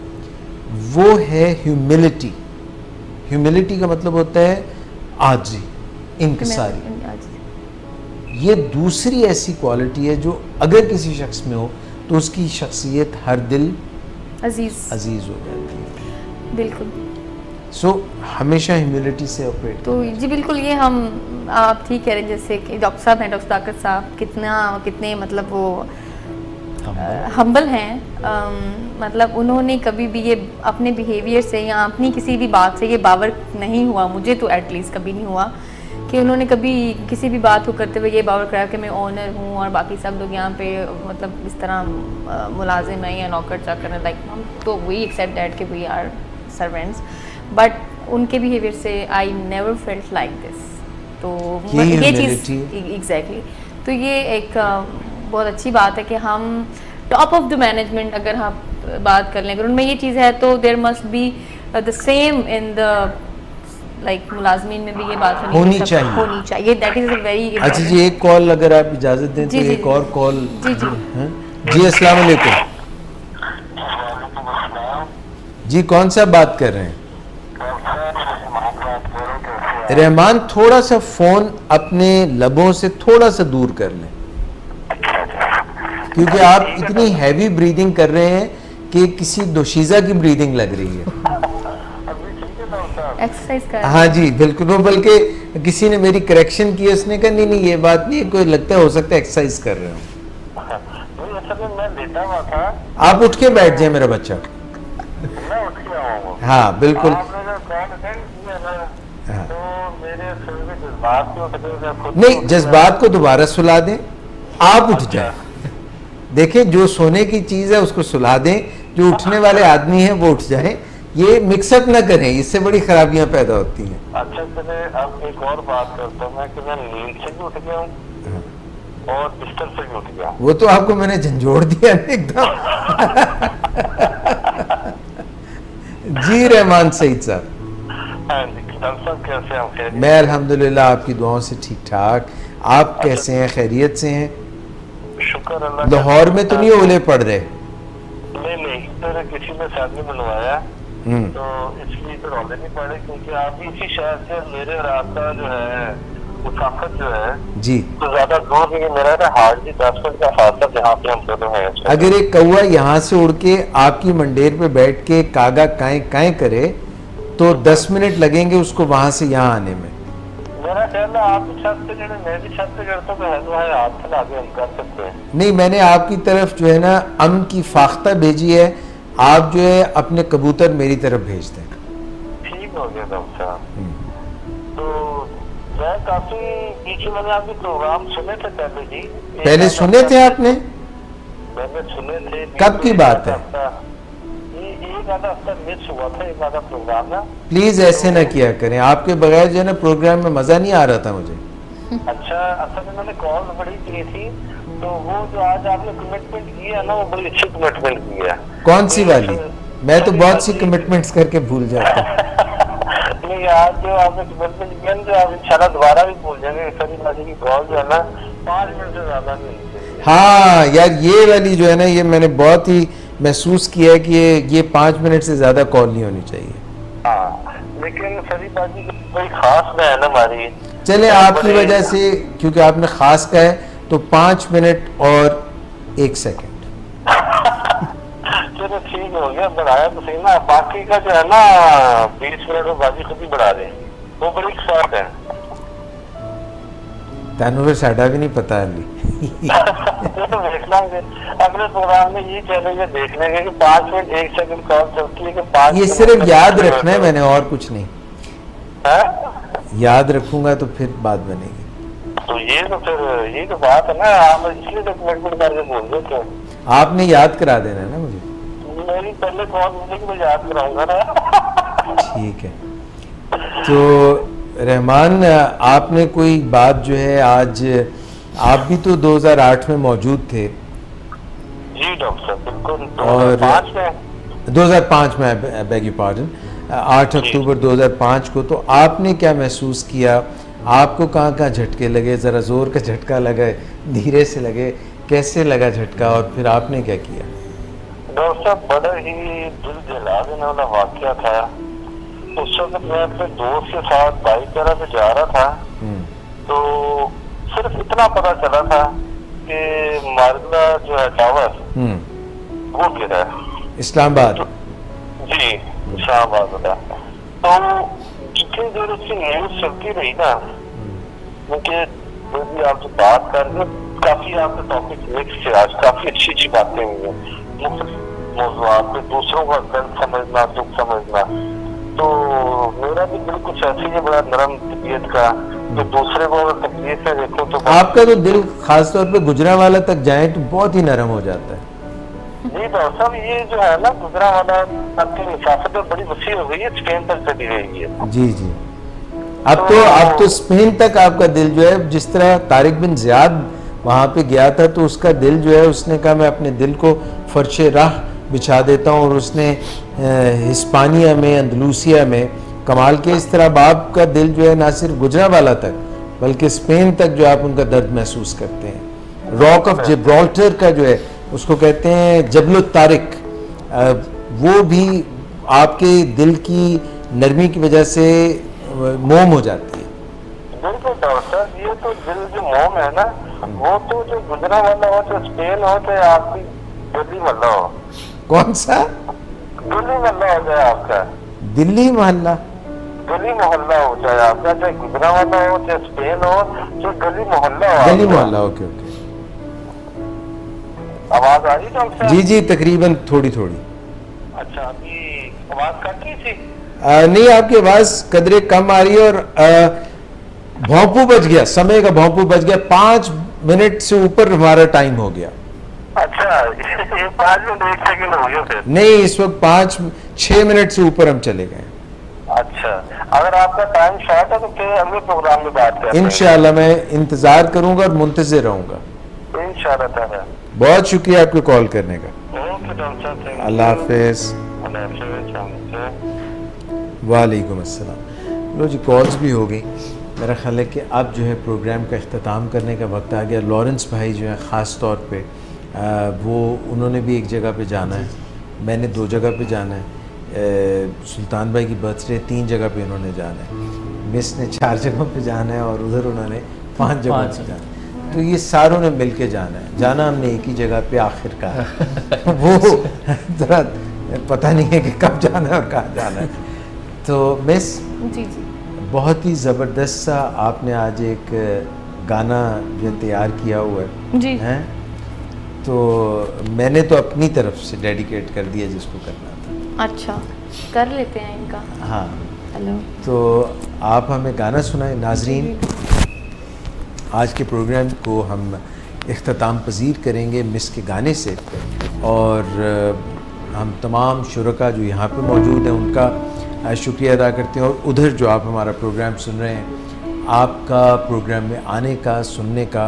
वो है ह्यूमिलिटी। ह्यूमिलिटी का मतलब होता है आजी, इंकिसारी। ये दूसरी ऐसी क्वालिटी है जो अगर किसी शख्स में हो तो उसकी शख्सियत हर दिल अजीज हो जाती है। बिल्कुल। सो हमेशा ह्यूमिलिटी से ऑपरेट। तो जी बिल्कुल, ये हम आप ठीक कह रहे हैं, जैसे कि डॉक्टर साहब हैं, डॉक्टर ताकत साहब कितने मतलब वो हम्बल हैं, मतलब उन्होंने कभी भी ये अपने बिहेवियर से या अपनी किसी भी बात से ये बावर नहीं हुआ, मुझे तो एटलीस्ट कभी नहीं हुआ कि उन्होंने कभी किसी भी बात को करते हुए ये बावर कराया कि मैं ओनर हूँ और बाकी सब लोग यहाँ पे मतलब इस तरह मुलाजिम हैं या नौकर चाकर हैं, लाइक हम तो वी एक्सेप्ट दैट कि वी आर सर्वेंट्स, बट उनके बिहेवियर से I never felt like this. तो ये चीज़ एग्जैक्टली, तो ये एक बहुत अच्छी बात है कि हम टॉप ऑफ द मैनेजमेंट अगर हम बात कर लें, अगर उनमें ये चीज़ है तो there must be the same in the like मुलाजमीन में भी ये बात होनी चाहिए। That is a very. अच्छा जी, एक कॉल अगर आप इजाज़त दें तो एक और कॉल। जी अस्सलाम वालेकुम जी, कौन सा बात कर रहे हैं? रहमान, थोड़ा सा फोन अपने लबों से थोड़ा सा दूर कर लें क्योंकि आप इतनी हैवी ब्रीदिंग कर रहे हैं कि किसी दोशीज़ा की ब्रीदिंग लग रही है। एक्सरसाइज कर। हाँ जी बिल्कुल, वो बल्कि किसी ने मेरी करेक्शन की, उसने कहा नहीं ये बात नहीं, कोई लगता है हो सकता है एक्सरसाइज कर रहे हो। असल में मैं लेटा हुआ था। आप उठ के बैठ जाए मेरा बच्चा। मैं उठ के आऊंगा। हाँ बिल्कुल। आपने जो कॉल अटेंड किया ना, हाँ। तो मेरे सिर में जज्बात के उठ गए, खुद नहीं, जज्बात को दोबारा सुला दें, आप उठ जाए। देखें, जो सोने की चीज है उसको सुला दें, जो उठने वाले आदमी हैं वो उठ जाए। ये मिक्सअप ना करें, इससे बड़ी खराबियां पैदा होती हैं। अच्छा चले, अब एक और बात करता हूँ मैं कि मैं नींद से भी उठ गया हूँ और बिस्तर से भी उठ गया। वो तो आपको मैंने झंझोड़ दिया ना एकदम। जी रहमान सईद साहब। हाँ जी, डॉक्टर साहब कैसे हैं? खैरियत? मैं अल्हम्दुलिल्लाह आपकी दुआओं से ठीक ठाक। आप कैसे हैं? खैरियत से हैं? शुक्र अल्लाह। लाहौर में तो नहीं ओले पड़ रहे? नहीं, फिर किसी ने शादी बनवाया तो इसलिए तो रोले नहीं पड़े, क्योंकि आप इसी शहर से मेरे और आपका जो है मुसाफत जो है जी, तो ज्यादा दूर नहीं है। मेरा ना हार्डली 10 मिनट का फासला जहाँ पे हम दोनों हैं। अगर एक कौवा यहाँ से उड़ के आपकी मंडेर पे बैठ के कागा काएं काएं करे तो 10 मिनट लगेंगे उसको वहां से यहाँ आने में। मेरा ख्याल है आप छत पे चढ़े, मैं भी छत पे चढ़ता हूँ, तो है हाथ से आगे हम कर सकते हैं। नहीं, मैंने आपकी तरफ जो है ना अम की फाख्ता भेजी है, आप जो है अपने कबूतर मेरी तरफ भेज दें। ठीक हो गया डॉक्टर साहब। तो मैं काफी बीच में मैंने आपके प्रोग्राम सुने थे पहले जी। पहले सुने थे आपने? मैंने सुने थे। कब की बात है? ये एक आधा हफ्ता मिस हुआ था, एक आधा प्रोग्राम ना। प्लीज ऐसे ना किया करें, आपके बगैर जो है ना प्रोग्राम में मजा नहीं आ रहा था मुझे। अच्छा, असल में मैंने कॉल बड़ी की थी, तो वो जो आज आपने कमिटमेंट की है ना, वो बड़ी अच्छी कमिटमेंट की है। कौन सी वाली? मैं तो बहुत सी कमिटमेंट्स करके भूल जाता हूँ। नहीं, आज जो आपने कमिटमेंट किया ना, जो आप इंशाल्लाह दोबारा भी भूल जाएंगे। सरी बाजी की कॉल जो है ना 5 मिनट से ज्यादा नहीं चाहिए। हाँ यार, ये वाली जो है ना, ये मैंने बहुत ही महसूस किया है कि ये 5 मिनट से ज्यादा कॉल नहीं होनी चाहिए। हाँ, लेकिन सरी बाजी कोई खास ना है ना हमारी। चले, आपकी वजह से, क्योंकि आपने खास कहा है, तो 5 मिनट और 1 सेकंड। चलो ठीक हो गया, बढ़ाया तो सही ना। बाकी का जो है ना 20 मिनट में बाजी खुद ही बढ़ा दें, वो बड़ी शॉर्ट है। तेनू फिर साडा भी नहीं पता अली। तो देख लेंगे अगले प्रोग्राम में, ये चलेंगे देख लेंगे कि 5 मिनट 1 सेकंड कॉल चलती है कि 5 ये सिर्फ याद रखना है मैंने, और कुछ नहीं। याद रखूंगा तो फिर बात बनेगी। तो ये तो फिर ये तो बात है ना, आप इसलिए तो कमिटमेंट करके बोल रहे थे। आपने याद करा देना है ना मुझे। मेरी पहले कॉल मुझे कि मैं याद कराऊंगा ना। ठीक है। तो रहमान, आपने कोई बात जो है आज, आप भी तो 2008 में मौजूद थे। जी डॉक्टर साहब, बिल्कुल। और 2005 में बेग यू पार्डन, 8 अक्टूबर 2005 को। तो आपने क्या महसूस किया? आपको कहाँ कहाँ झटके लगे? ज़रा ज़ोर का झटका लगा, धीरे से लगे, कैसे लगा झटका, और फिर आपने क्या किया? डॉक्टर साहब, बड़ा ही दिल जला देने वाला वाकया था। उस वक्त मैं अपने दोस्त के साथ बाइक तरह पे जा रहा था, तो सिर्फ इतना पता चला था कि मारगला जो है टावर वो गिरा है इस्लामाबाद। जी, इस्लामाबाद होता। तो जितनी देर उसकी न्यूज चलती रही ना, क्योंकि जो भी आप जो बात कर रहे हैं, काफी आपके टॉपिक मिक्स थे आज, काफी अच्छी अच्छी बातें हुई हैं, मुख्तलिफ मौज़ूआत पे, दूसरों का दर्द समझना, दुख समझना। तो मेरा भी दिल कुछ ऐसे ही बड़ा नरम तबीयत का, तो दूसरे को अगर तकलीफ से देखो तो आपका तो दिल खासतौर पे गुजरांवाला तक जाए तो बहुत ही नरम हो जाता है। जी डॉक्टर साहब, ये जो है ना गुजरांवाला आपकी मुसाफत बड़ी वसी हो गई है, स्पेन तक चली गई है। जी जी, अब तो स्पेन तक आपका दिल जो है, जिस तरह तारिक बिन ज़ियाद वहाँ पे गया था तो उसका दिल जो है, उसने कहा मैं अपने दिल को फर्श राह बिछा देता हूँ, और उसने हिस्पानिया में, अंदलूसिया में कमाल के, इस तरह बाप का दिल जो है ना सिर्फ गुजरांवाला तक बल्कि स्पेन तक जो आप उनका दर्द महसूस करते हैं। रॉक ऑफ जिब्राल्टर का जो है, उसको कहते हैं जबल तारिक, वो भी आपके दिल की नरमी की वजह से मोम हो जाती है। बिल्कुल डॉक्टर साहब, ये तो दिल जो मोम है ना, वो तो जो गुजरांवाला हो, तो स्पेन हो, तो आपकी गली मोहल्ला हो। कौन सा? गली मोहल्ला हो जाए आपका, दिल्ली मोहल्ला, गली मोहल्ला हो जाए आपका, चाहे गुजरांवाला हो, चाहे स्पेन हो, तो गली मोहल्ला हो। गली मोहल्ला, ओके ओके। आवाज आ रही डॉक्टर साहब? जी जी, तकरीबन थोड़ी थोड़ी। अच्छा, अभी आवाज कट रही थी? नहीं, आपकी आवाज कदरे कम आ रही है और भौंपू बज गया, समय का भौंपू बज गया। 5 मिनट से ऊपर हमारा टाइम हो गया। अच्छा, ये 5 मिनट 1 सेकंड हो गया फिर? नहीं, इस वक्त 5-6 मिनट से ऊपर हम चले गए। अच्छा, अगर आपका टाइम शॉर्ट है तो फिर अगले प्रोग्राम में बात करते हैं। इंशाल्लाह मैं इंतजार करूंगा और मुंतजिर रहूंगा। इंशाल्लाह ताला। बहुत शुक्रिया आपको कॉल करने का। ओके डॉक्टर साहब, थैंक यू। अल्लाह हाफिज। अल्लाह हाफिज। वालेकुम अस्सलाम। लो जी, कॉल्स भी हो गई। मेरा ख्याल है कि अब जो है प्रोग्राम का अख्ताम करने का वक्त आ गया। लॉरेंस भाई जो है ख़ास तौर पे वो उन्होंने भी एक जगह पे जाना है, मैंने 2 जगह पे जाना है। सुल्तान भाई की बर्थडे 3 जगह पे उन्होंने जाना है, मिस ने 4 जगहों पे जाना है और उधर उन्होंने 5 जगहों पे जाना है। तो ये सारों ने मिल के जाना है। जाना हमने एक ही जगह पे आखिरकार वो ज़रा पता नहीं है कि कब जाना है और कहाँ जाना है। तो मिस जी जी, बहुत ही ज़बरदस्त सा आपने आज एक गाना जो तैयार किया हुआ जी है, तो मैंने तो अपनी तरफ से डेडिकेट कर दिया जिसको करना था। अच्छा, कर लेते हैं इनका। हाँ, हेलो, तो आप हमें गाना सुनाएं। नाजरीन, आज के प्रोग्राम को हम इख्तिताम पजीर करेंगे मिस के गाने से, और हम तमाम शुरका जो यहाँ पे मौजूद हैं उनका शुक्रिया अदा करते हैं, और उधर जो आप हमारा प्रोग्राम सुन रहे हैं, आपका प्रोग्राम में आने का, सुनने का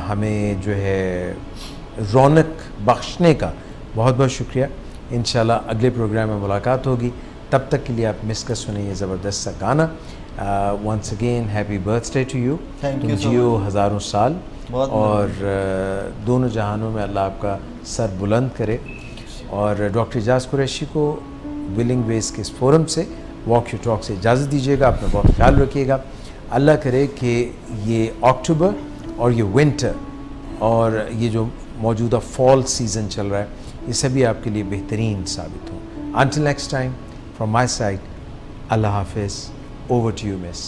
हमें जो है रौनक बख्शने का बहुत बहुत शुक्रिया। इंशाल्लाह अगले प्रोग्राम में मुलाकात होगी। तब तक के लिए आप मिस का सुनिए ज़बरदस्त सा गाना। Once again happy birthday to you. तुम जियो हज़ारों साल, और दोनों जहानों में अल्लाह आपका सर बुलंद करे। और डॉक्टर इजाज़ कुरैशी को विलिंग वेज के इस फोरम से, वॉक यू टॉक से इजाज़त दीजिएगा। अपना बहुत ख्याल रखिएगा। अल्लाह करे कि ये अक्टूबर और ये विंटर और ये जो मौजूदा फॉल सीज़न चल रहा है, ये सभी आपके लिए बेहतरीन साबित हों। Until next time, from my side, Allah Hafiz. Over to you, Miss.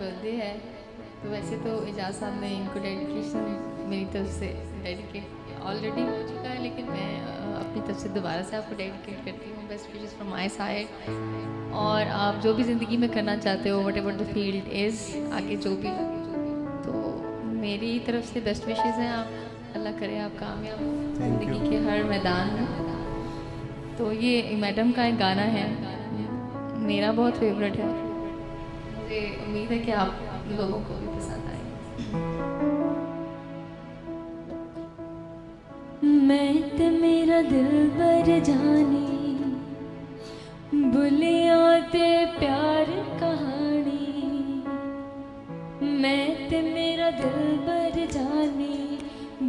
Birthday है, तो वैसे तो एजाज साहब ने इनको डेडिकेशन मेरी तरफ से डेडिकेट ऑलरेडी हो चुका है, लेकिन मैं अपनी तरफ से दोबारा से आपको डेडिकेट करती हूँ। Best wishes from my side. और आप जो भी ज़िंदगी में करना चाहते हो, what ever the field is, आगे जो भी, तो मेरी तरफ से बेस्ट विशेस हैं। आप अल्लाह करे आप कामयाब हो ज़िंदगी के हर मैदान में। तो ये मैडम का एक गाना है, मेरा बहुत फेवरेट है, मुझे उम्मीद है कि आप लोगों को भी पसंद आएगा। मैं ते मेरा दिल बर जानी, बुलिया ते प्यार कहानी। मैं ते मेरा दिल बर जानी,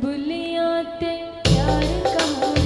बुलिया ते प्यार कहानी।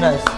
नाइस।